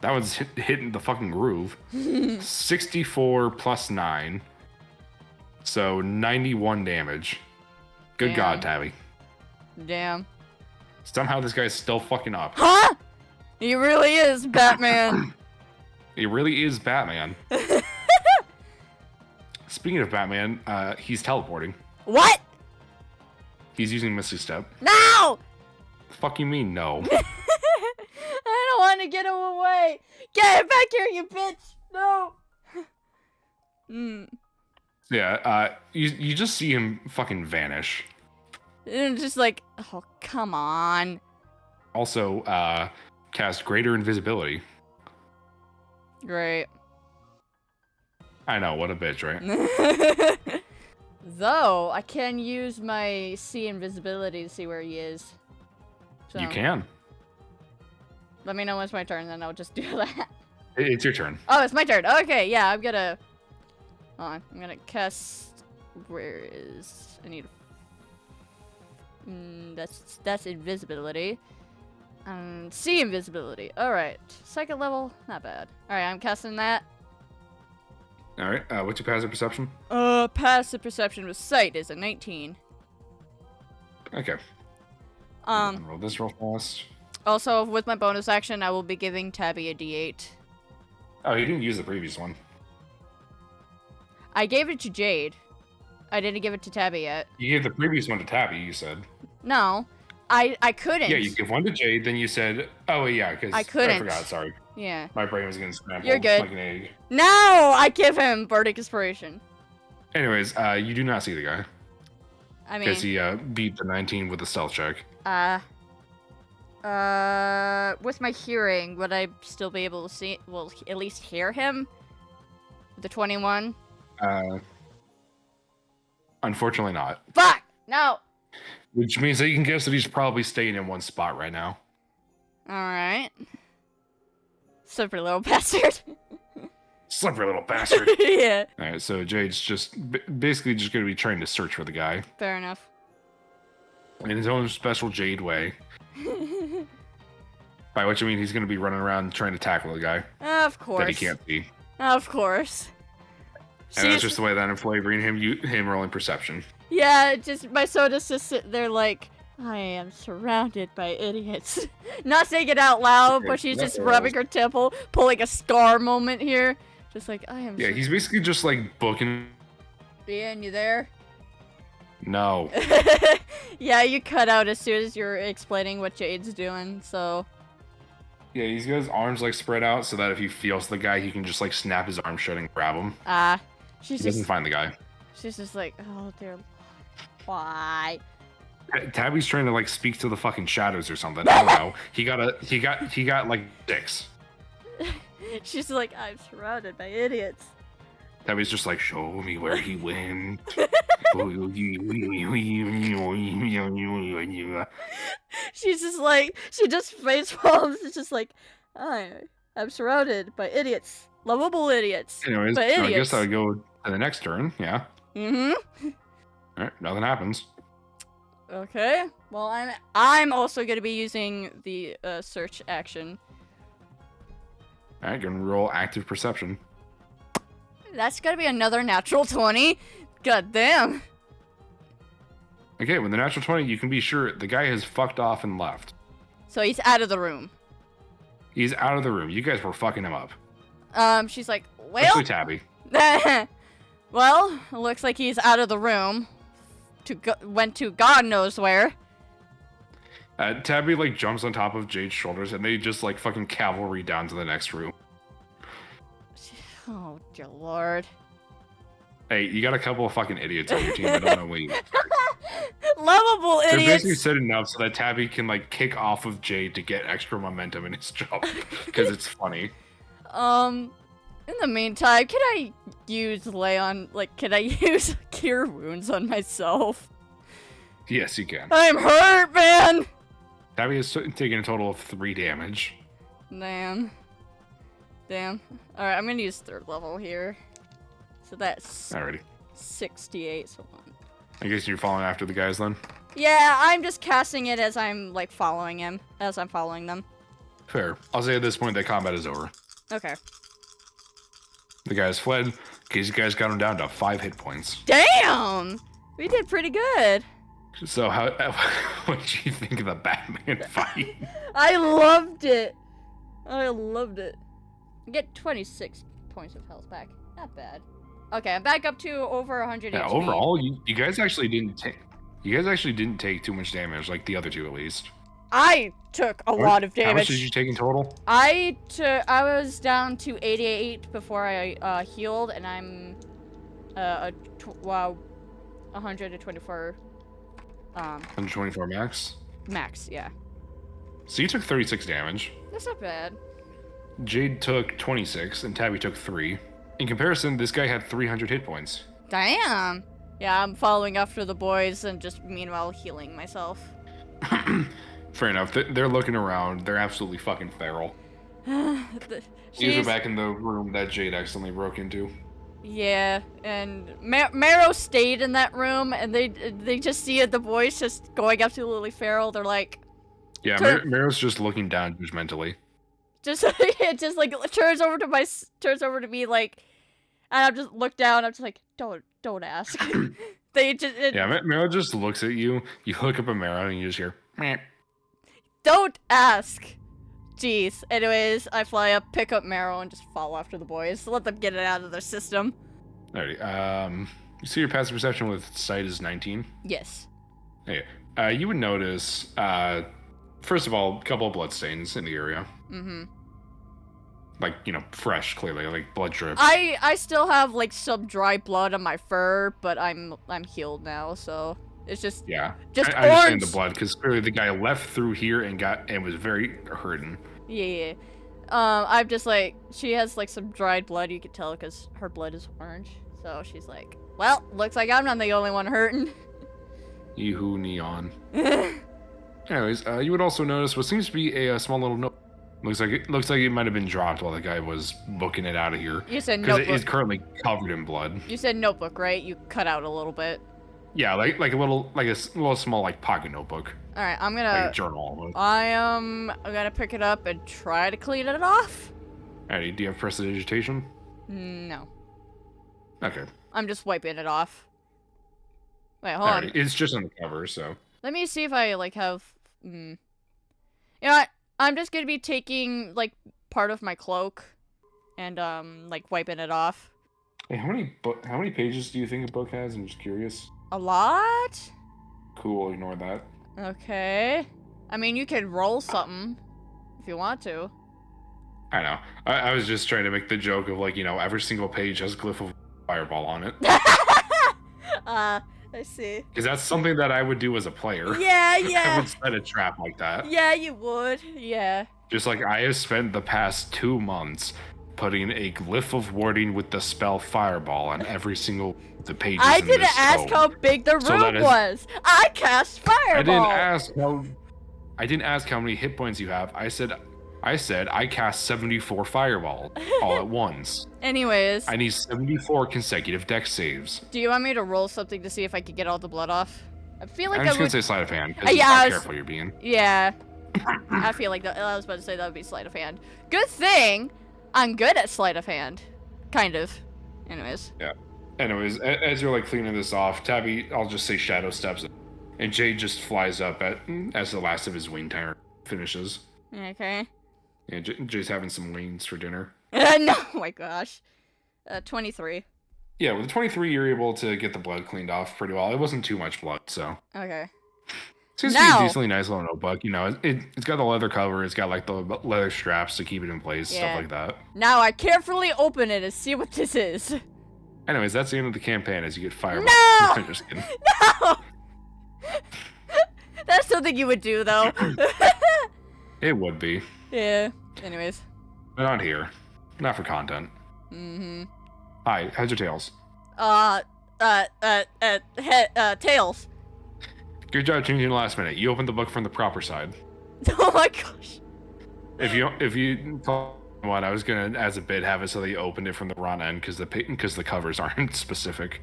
That one's hitting the fucking groove. 64 plus 9. So 91 damage. Good Damn. God, Tabby. Damn. Somehow this guy's still fucking up. Huh? He really is Batman. He really is Batman. Speaking of Batman, he's teleporting. What? He's using Misty Step. No! Fuck you mean no? I don't want to get him away. Get back here, you bitch. No. Yeah, you just see him fucking vanish. And just like, oh, come on. Also, cast Greater Invisibility. Great. I know, what a bitch, right? Though, I can use my see invisibility to see where he is. So, You can. let me know when it's my turn, then I'll just do that. It's your turn. Oh, it's my turn. Okay, yeah, I'm gonna... Hold on. I'm gonna cast... Where is... I need... that's invisibility. See invisibility. Alright. Second level, not bad. Alright, I'm casting that. Alright, what's your passive perception? Passive perception with sight is a 19. Okay. Roll this real fast. Also, with my bonus action, I will be giving Tabby a D8. Oh, you didn't use the previous one. I gave it to Jade. I didn't give it to Tabby yet. You gave the previous one to Tabby, you said. No, I couldn't. Yeah, you give one to Jade, then you said, oh, yeah, because I couldn't. I forgot, sorry. Yeah. My brain was getting scrambled. You're good. Like an egg. No, I give him Bardic Inspiration. Anyways, you do not see the guy. I mean, Because he beat the 19 with a stealth check. with my hearing, would I still be able to see, well, at least hear him? The 21? Unfortunately not. Fuck! No! Which means that you can guess that he's probably staying in one spot right now. Alright. Slippery little bastard. Slippery little bastard. Yeah. Alright, so Jade's just basically just going to be trying to search for the guy. Fair enough. In his own special Jade way. By which I mean he's going to be running around trying to tackle the guy. Of course. That he can't see. Of course. And that's just the way that I'm flavoring him rolling perception. Yeah, just my soda's just sitting there like, I am surrounded by idiots. Not saying it out loud, but she's just rubbing her temple, pulling a scar moment here. Just like, I am. Yeah, he's basically just like booking. Ian, you there? No. Yeah, you cut out as soon as you're explaining what Jade's doing, so. Yeah, he's got his arms like spread out so that if he feels the guy, he can just like snap his arm shut and grab him. She's He doesn't find the guy. She's just like, oh dear, why? Tabby's trying to like speak to the fucking shadows or something. I don't know. He got like dicks. She's like, I'm surrounded by idiots. Tabby's just like, show me where he went. She's just like, she just face palms. It's just like, I'm surrounded by idiots, lovable idiots. Anyways, but so I idiots. guess I'll go to the next turn. Yeah. Mm-hmm. All right, nothing happens. Okay. Well, I'm also gonna be using the search action. All right, gonna roll active perception. That's gonna be another natural 20. God damn. Okay, with the natural 20, you can be sure the guy has fucked off and left. So he's out of the room. He's out of the room. You guys were fucking him up. She's like, well. Especially Tabby. Well, it looks like he's out of the room. Went to God knows where. Tabby like jumps on top of Jade's shoulders and they just like fucking cavalry down to the next room. Oh dear lord. Hey, you got a couple of fucking idiots on your team. I don't know what you. Lovable They're idiots. basically setting up so that Tabby can like kick off of Jade to get extra momentum in his jump because it's funny. In the meantime, can I use can I use cure wounds on myself? Yes, you can. I'm hurt, man. Tabby has taken a total of 3 damage. Damn. Alright, I'm gonna use 3rd level here. So that's Alrighty. 68, so one. I guess you're following after the guys then? Yeah, I'm just casting it as I'm, following him. As I'm following them. Fair. I'll say at this point that combat is over. Okay. The guys fled. In case you guys got him down to 5 hit points. Damn! We did pretty good. So, what did you think of the Batman fight? I loved it. I get 26 points of health back. Not bad. Okay, I'm back up to over 100 Yeah, HP. overall, you guys actually didn't take. You guys actually didn't take too much damage, like the other two at least. I took a lot of damage. How much did you take in total? I was down to 88 before I healed, and I'm 124. 124 max. Max, yeah. So you took 36 damage. That's not bad. Jade took 26, and Tabby took 3. In comparison, this guy had 300 hit points. Damn. Yeah, I'm following after the boys and just meanwhile healing myself. Fair enough. They're looking around. They're absolutely fucking feral. These are back in the room that Jade accidentally broke into. Yeah, and Marrow stayed in that room, and they just see the boys just going up to Lily Farrell. They're like, yeah, Marrow's just looking down judgmentally. Just like turns over to me like, and I'm just look down. I'm just like, don't ask. They just Marrow just looks at you. You hook up a Marrow and you just hear, meh. Don't ask. Jeez. Anyways, I fly up, pick up Marrow, and just follow after the boys. Let them get it out of their system. Alrighty. You see your passive perception with sight is 19? Yes. Okay. You would notice, first of all, a couple of bloodstains in the area. Mm-hmm. Like, fresh, clearly, like blood drip. I still have like some dry blood on my fur, but I'm healed now, so it's just I orange. understand the blood because clearly the guy left through here and was very hurting. Yeah. I'm just like, she has like some dried blood, you could tell because her blood is orange. So she's like, well, looks like I'm not the only one hurting. Yeehoo, Neon. Anyways, you would also notice what seems to be a small little note. Looks like it might have been dropped while the guy was booking it out of here. You said because notebook. it is currently covered in blood. You said notebook, right? You cut out a little bit. Yeah, like a little small like pocket notebook. All right, I'm gonna. Like a journal almost. I'm gonna pick it up and try to clean it off. Alrighty, do you have prestidigitation? No. Okay. I'm just wiping it off. Wait, hold on. It's just on the cover, so. Let me see if I like have. You know what? I'm just gonna be taking like part of my cloak, and like wiping it off. Hey, how many pages do you think a book has? I'm just curious. A lot? Cool, ignore that. Okay. I mean, you can roll something if you want to. I know. I was just trying to make the joke of like, every single page has a glyph of fireball on it. I see. Because that's something that I would do as a player. Yeah, I yeah. would set a trap like that. Yeah, you would. Yeah. Just like I have spent the past 2 months putting a glyph of warding with the spell fireball on every single the pages. I in didn't this ask tome. how big the So room that is- was. I cast fireball. I didn't ask how many hit points you have. I said I cast 74 fireball all at once. Anyways, I need 74 consecutive dex saves. do you want me to roll something to see if I can get all the blood off? I feel like I'm I just would. gonna say sleight of hand because Yeah, how I was- careful you're being. Yeah. I feel like that. I was about to say that would be sleight of hand. Good thing I'm good at sleight of hand. Kind of. Anyways. Yeah. Anyways, as you're like cleaning this off, Tabby, I'll just say shadow steps, and Jade just flies up as the last of his wing timer finishes. Okay. Yeah, Jade's having some wings for dinner. No, oh my gosh. 23. Yeah, with the 23, you're able to get the blood cleaned off pretty well. It wasn't too much blood, so. Okay. Seems to Now- be a decently nice little notebook. It's got the leather cover. It's got like the leather straps to keep it in place, Yeah. stuff like that. Now I carefully open it and see what this is. Anyways, that's the end of the campaign as you get fireball. No! I'm just kidding. No! That's something you would do, though. It would be, Yeah. Anyways. but not here. Not for content. Mm-hmm. Hi, heads or tails? Tails. Good job changing the last minute. You opened the book from the proper side. Oh my gosh. If you call one, I was gonna, as a bit, have it so that you opened it from the wrong end because the covers aren't specific.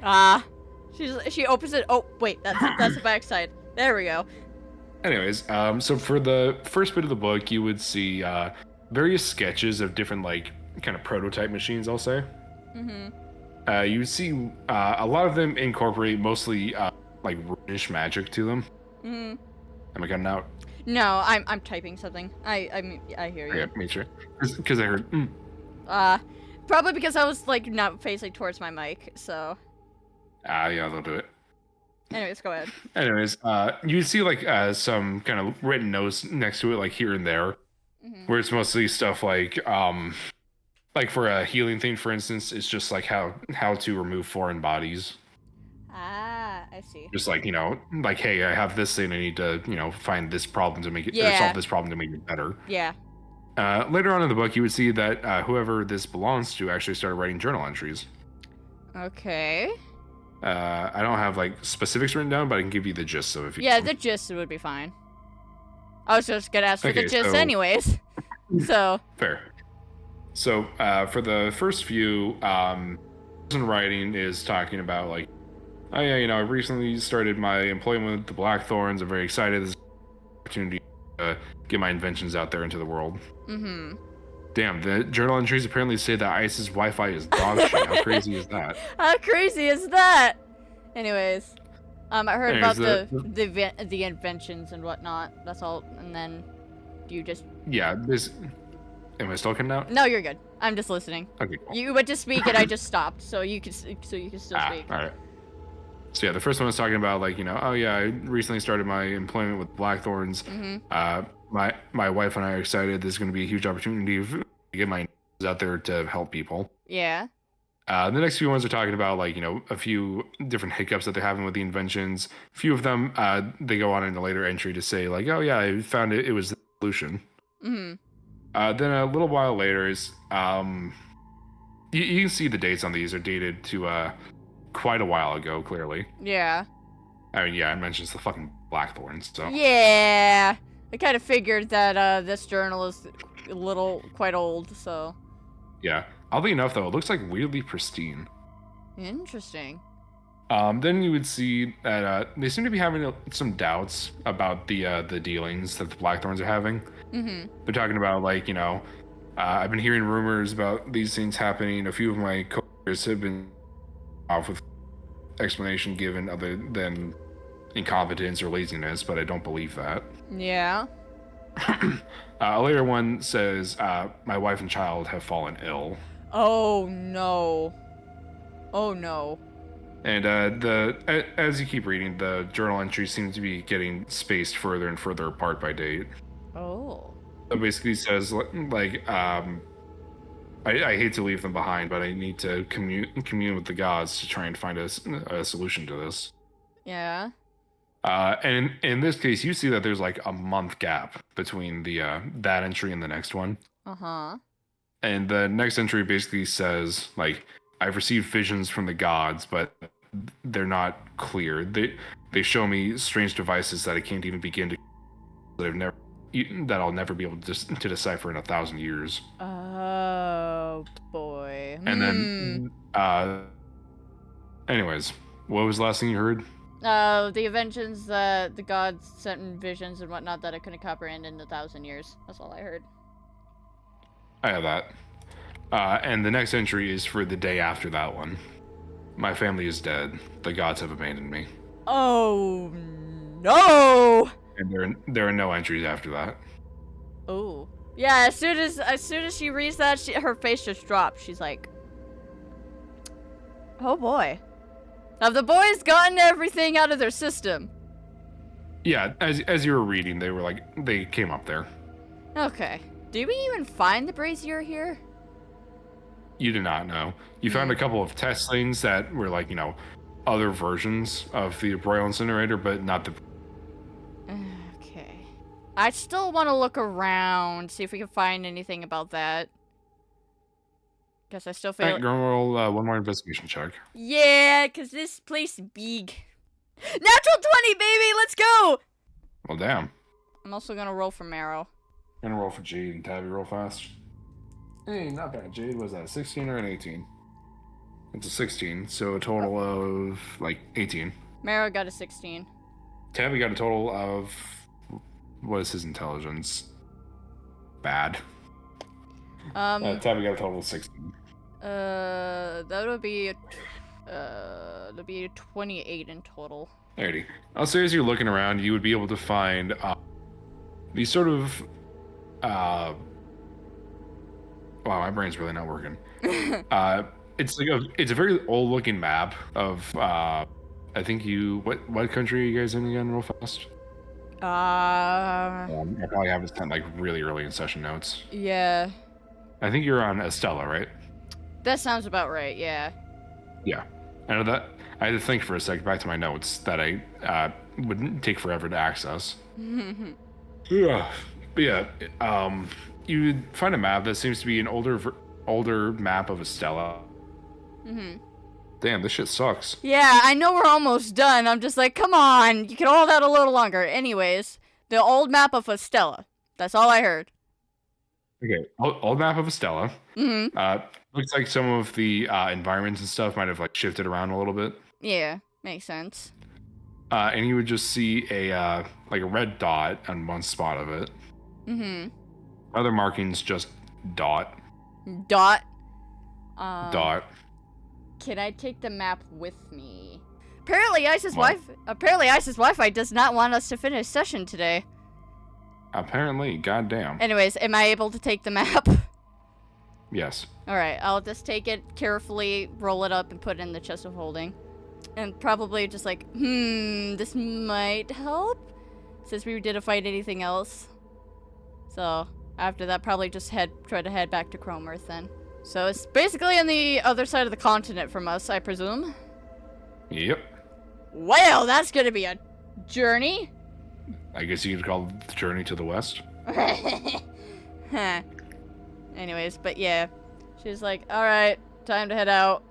She opens it. Oh wait, that's the back side. There we go. Anyways, so for the first bit of the book, you would see various sketches of different like kind of prototype machines, I'll say. Mm-hmm. You would see a lot of them incorporate mostly like runish magic to them. Mm-hmm. Am I cutting out? No, I'm typing something. I hear you. Yeah, make sure. Because I heard. Probably because I was like not facing towards my mic. So. Yeah, they'll do it. Anyways, go ahead. Anyways, you see like some kind of written notes next to it, like here and there, where it's mostly stuff like for a healing thing, for instance, it's just like how to remove foreign bodies. I see. Just like, like, hey, I have this thing, I need to, find this problem to make it, or Yeah. solve this problem to make it better. Yeah. Later on in the book, you would see that whoever this belongs to actually started writing journal entries. Okay. I don't have like specifics written down, but I can give you the gist of it. Yeah, the gist would be fine. I was just gonna ask for the Okay, gist so- anyways. So. Fair. So for the first few, person writing is talking about like, oh yeah, I recently started my employment with the Blackthorns. I'm very excited. This is an opportunity to get my inventions out there into the world. Mm-hmm. Damn, the journal entries apparently say that ICE's Wi-Fi is dog shit. How crazy is that? How crazy is that? Anyways, I heard about Anyways, the inventions and whatnot. That's all. And then you just. Yeah, this. Am I still cutting out? No, you're good. I'm just listening. Okay, cool. You went to speak and I just stopped, so you can still speak. All right. So yeah, the first one was talking about like, oh yeah, I recently started my employment with Blackthorns. Mm-hmm. My wife and I are excited. There's going to be a huge opportunity to get my out there to help people. Yeah. The next few ones are talking about like, a few different hiccups that they're having with the inventions. A few of them, they go on in a later entry to say like, oh yeah, I found it was the solution. Mm-hmm. Then a little while later is, you can see the dates on these are dated to quite a while ago, clearly. Yeah. I mean, yeah, it mentions the fucking blackthorn. So Yeah, I kind of figured that this journal is quite old. So yeah. Oddly enough, though, it looks like weirdly pristine. interesting. Then you would see that they seem to be having some doubts about the dealings that the Blackthorns are having. Mm-hmm. They're talking about, like, I've been hearing rumors about these things happening. A few of my coworkers have been off with explanation given other than incompetence or laziness, but I don't believe that. Yeah. A later one says, my wife and child have fallen ill. Oh no. Oh no. And as you keep reading, the journal entries seem to be getting spaced further and further apart by date. Oh. So basically says, like, I hate to leave them behind, but I need to commune with the gods to try and find a solution to this. Yeah. And in this case, you see that there's like a month gap between the that entry and the next one. Uh-huh. And the next entry basically says, like, I've received visions from the gods, but they're not clear. They show me strange devices that I can't even begin to that I'll never be able to decipher in 1,000 years. Oh boy. And then, anyways, what was the last thing you heard? The inventions that the gods sent in visions and whatnot that I couldn't comprehend in 1,000 years. That's all I heard. I have that. And the next entry is for the day after that one. My family is dead. The gods have abandoned me. Oh no! And there are no entries after that. Oh. Yeah, as soon as she reads that, her face just drops. She's like, oh boy. Have the boys gotten everything out of their system? Yeah, as you were reading, they came up there. Okay. Did we even find the brazier here? You did not know. You found a couple of test things that were like, other versions of the broil incinerator, but not the... Okay. I still want to look around, see if we can find anything about that. Guess I still feel... Alright, go roll one more investigation check. Yeah, because this place is big. Natural 20, baby! Let's go! Well, damn. I'm also going to roll for Marrow. I'm gonna roll for Jade and Tabby real fast. Hey, not bad. Jade was that a 16 or an 18? It's a 16, so a total of like 18. Marrow got a 16. Tabby got a total of... What is his intelligence? Bad. Tabby got a total of 16. That would be that'd be 28 in total. Alrighty. I'll say as you're looking around, you would be able to find these sort of wow, my brain's really not working. It's a very old looking map of I think what country are you guys in again, real fast? I probably have it sent like really early in session notes. Yeah. I think you're on Estella, right? That sounds about right, yeah. Yeah. I know that. I had to think for a sec back to my notes that I wouldn't take forever to access. Yeah. But yeah, you would find a map that seems to be an older map of Estella. Damn, this shit sucks. Yeah, I know we're almost done. I'm just like, come on, you can hold out a little longer. Anyways, the old map of Estella. That's all I heard. Okay, old map of Estella. Looks like some of the environments and stuff might have like shifted around a little bit. Yeah, makes sense. And you would just see a like a red dot on one spot of it. Other markings just dot. Dot. Dot. Can I take the map with me? Apparently ISIS Wi-Fi does not want us to finish session today. Apparently, goddamn. Anyways, am I able to take the map? Yes. Alright, I'll just take it carefully, roll it up, and put it in the chest of holding. And probably just like, this might help? Since we didn't fight anything else. So, after that, probably just try to head back to Chrome Earth then. So it's basically on the other side of the continent from us, I presume. Yep. Well, that's gonna be a journey. I guess you could call it the journey to the west. Huh. Anyways, but yeah. She's like, alright, time to head out.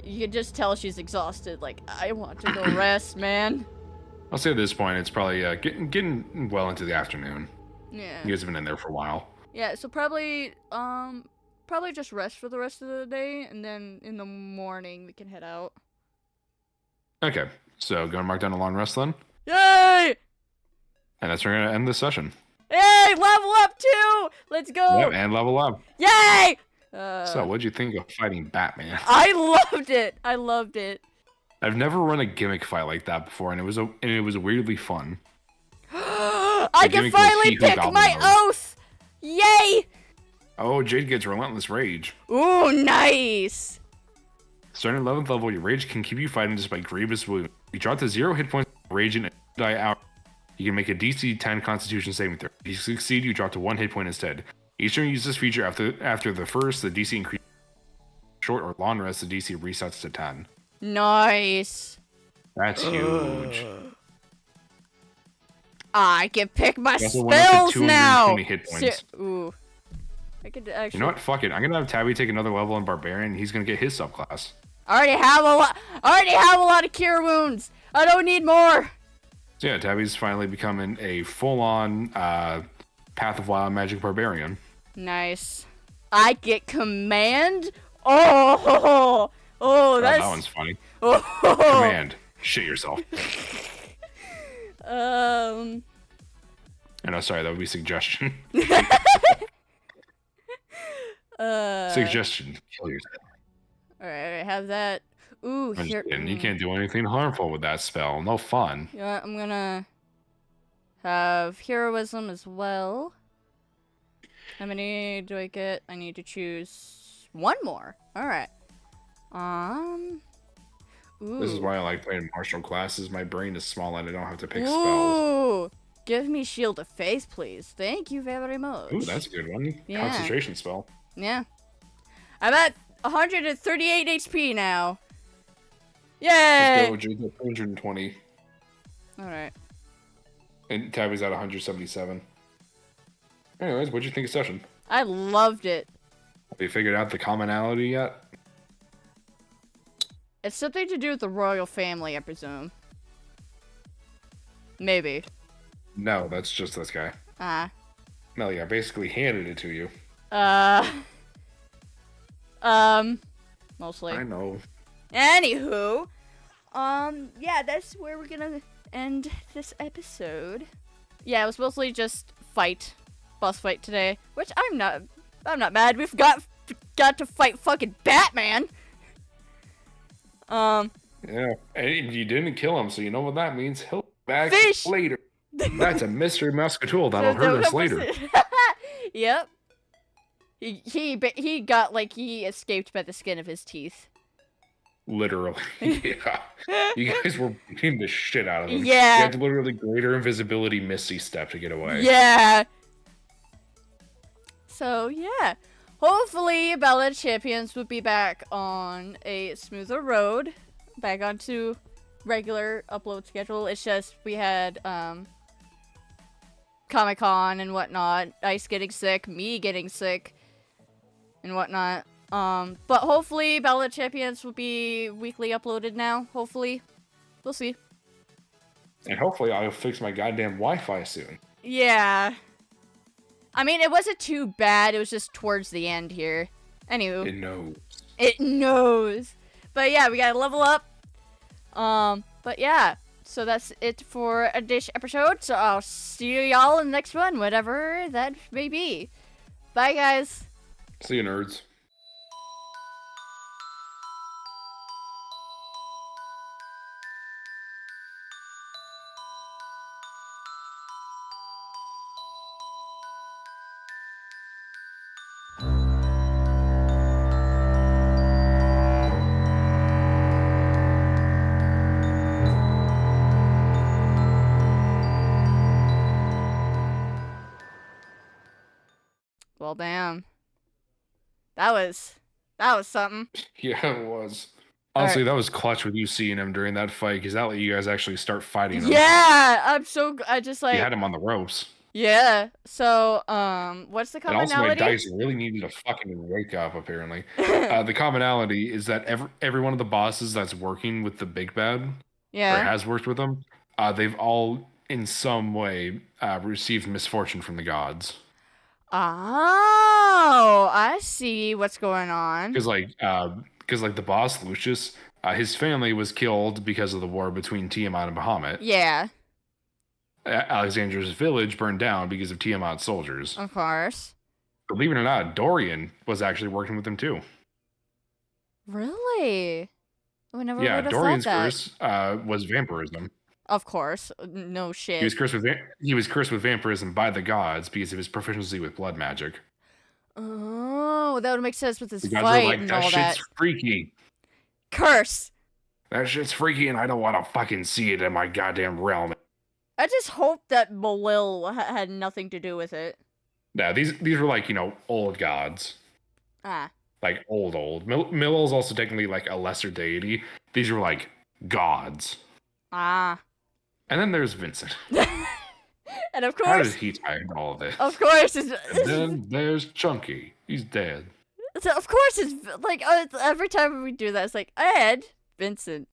You can just tell she's exhausted. Like, I want to go rest, man. I'll say at this point, it's probably getting well into the afternoon. Yeah. You guys have been in there for a while. Yeah, so probably just rest for the rest of the day, and then in the morning we can head out. Okay, so go and mark down a long rest then. Yay! And that's where we're gonna end this session. Hey, level up too! Let's go! Yep, and level up. Yay! So, what'd you think of fighting Batman? I loved it. I loved it. I've never run a gimmick fight like that before, and it was weirdly fun. I can finally pick my oath! Yay! Oh, Jade gets Relentless Rage. Ooh, nice! Starting at 11th level, your rage can keep you fighting despite grievous wounds. You drop to 0 hit points, rage and die out. You can make a DC 10 Constitution saving throw. If you succeed, you drop to 1 hit point instead. Each turn you use this feature after the first, the DC increases. Short or long rest, the DC resets to 10. Nice. That's huge. I can pick my spells now. Hit points. Ooh. I could actually. You know what? Fuck it. I'm gonna have Tabby take another level in Barbarian. He's gonna get his subclass. I already have a lot of cure wounds. I don't need more. So yeah, Tabby's finally becoming a full-on Path of Wild Magic Barbarian. Nice. I get command. Oh, that's. That one's funny. Oh. Command. Shit yourself. And oh, sorry, that would be suggestion. Suggestion. Kill yourself. Alright, have that. Ooh, here. You can't do anything harmful with that spell. No fun. Yeah, I'm gonna have heroism as well. How many do I get? I need to choose one more. Alright. Ooh. This is why I like playing martial classes. My brain is small and I don't have to pick spells. Ooh, give me shield of faith, please. Thank you very much. Ooh, that's a good one. Yeah. Concentration spell. Yeah. I'm at 138 HP now. Yay! Let's go, Jude. 220. Alright. And Tabby's at 177. Anyways, what'd you think of session? I loved it. Have you figured out the commonality yet? It's something to do with the royal family, I presume. Maybe. No, that's just this guy. Melly, I basically handed it to you. Mostly. I know. Anywho, yeah, that's where we're gonna end this episode. Yeah, it was mostly just boss fight today, which I'm not mad. We've got to fight fucking Batman. Yeah, and you didn't kill him, so you know what that means. He'll be back Fish! later. That's a mystery musketeer that'll hurt us later. Yep. He got he escaped by the skin of his teeth. Literally, yeah. You guys were beating the shit out of him. Yeah. You had to literally greater invisibility Misty step to get away. Yeah. So yeah. Hopefully, Ballad of Champions will be back on a smoother road, back onto regular upload schedule. It's just we had Comic-Con and whatnot, Ice getting sick, me getting sick, and whatnot. But hopefully, Ballad of Champions will be weekly uploaded now. Hopefully, we'll see. And hopefully, I'll fix my goddamn Wi-Fi soon. Yeah. I mean, it wasn't too bad. It was just towards the end here. Anywho. It knows. It knows. But yeah, we gotta level up. But yeah. So that's it for this episode. So I'll see y'all in the next one, whatever that may be. Bye, guys. See you, nerds. Well, damn. That was something. Yeah, it was. Honestly, that was clutch with you seeing him during that fight, because that let you guys actually start fighting him. Yeah, I just You had him on the ropes. Yeah. So, what's the commonality? And also, my dice really needed to fucking wake up, apparently. The commonality is that every one of the bosses that's working with the big bad, or has worked with them, they've all in some way received misfortune from the gods. Oh, I see what's going on. Because like the boss Lucius, his family was killed because of the war between Tiamat and Bahamut. Yeah. Alexander's village burned down because of Tiamat's soldiers. Of course. Believe it or not, Dorian was actually working with them too. Really? We never would have Dorian's thought that. curse was vampirism. Of course. No shit. He was cursed with vampirism by the gods because of his proficiency with blood magic. Oh, that would make sense with his The gods fight were like, and that all shit's that. freaky. Curse. That shit's freaky, and I don't want to fucking see it in my goddamn realm. I just hope that Malil had nothing to do with it. Yeah, these were like, old gods. Ah. Like old. Millil's also technically like a lesser deity. These were like gods. Ah. And then there's Vincent. And of How course. does he tie into all of this? Of course. And then there's Chunky. He's dead. So of course it's like every time we do that, it's like Ed, Vincent,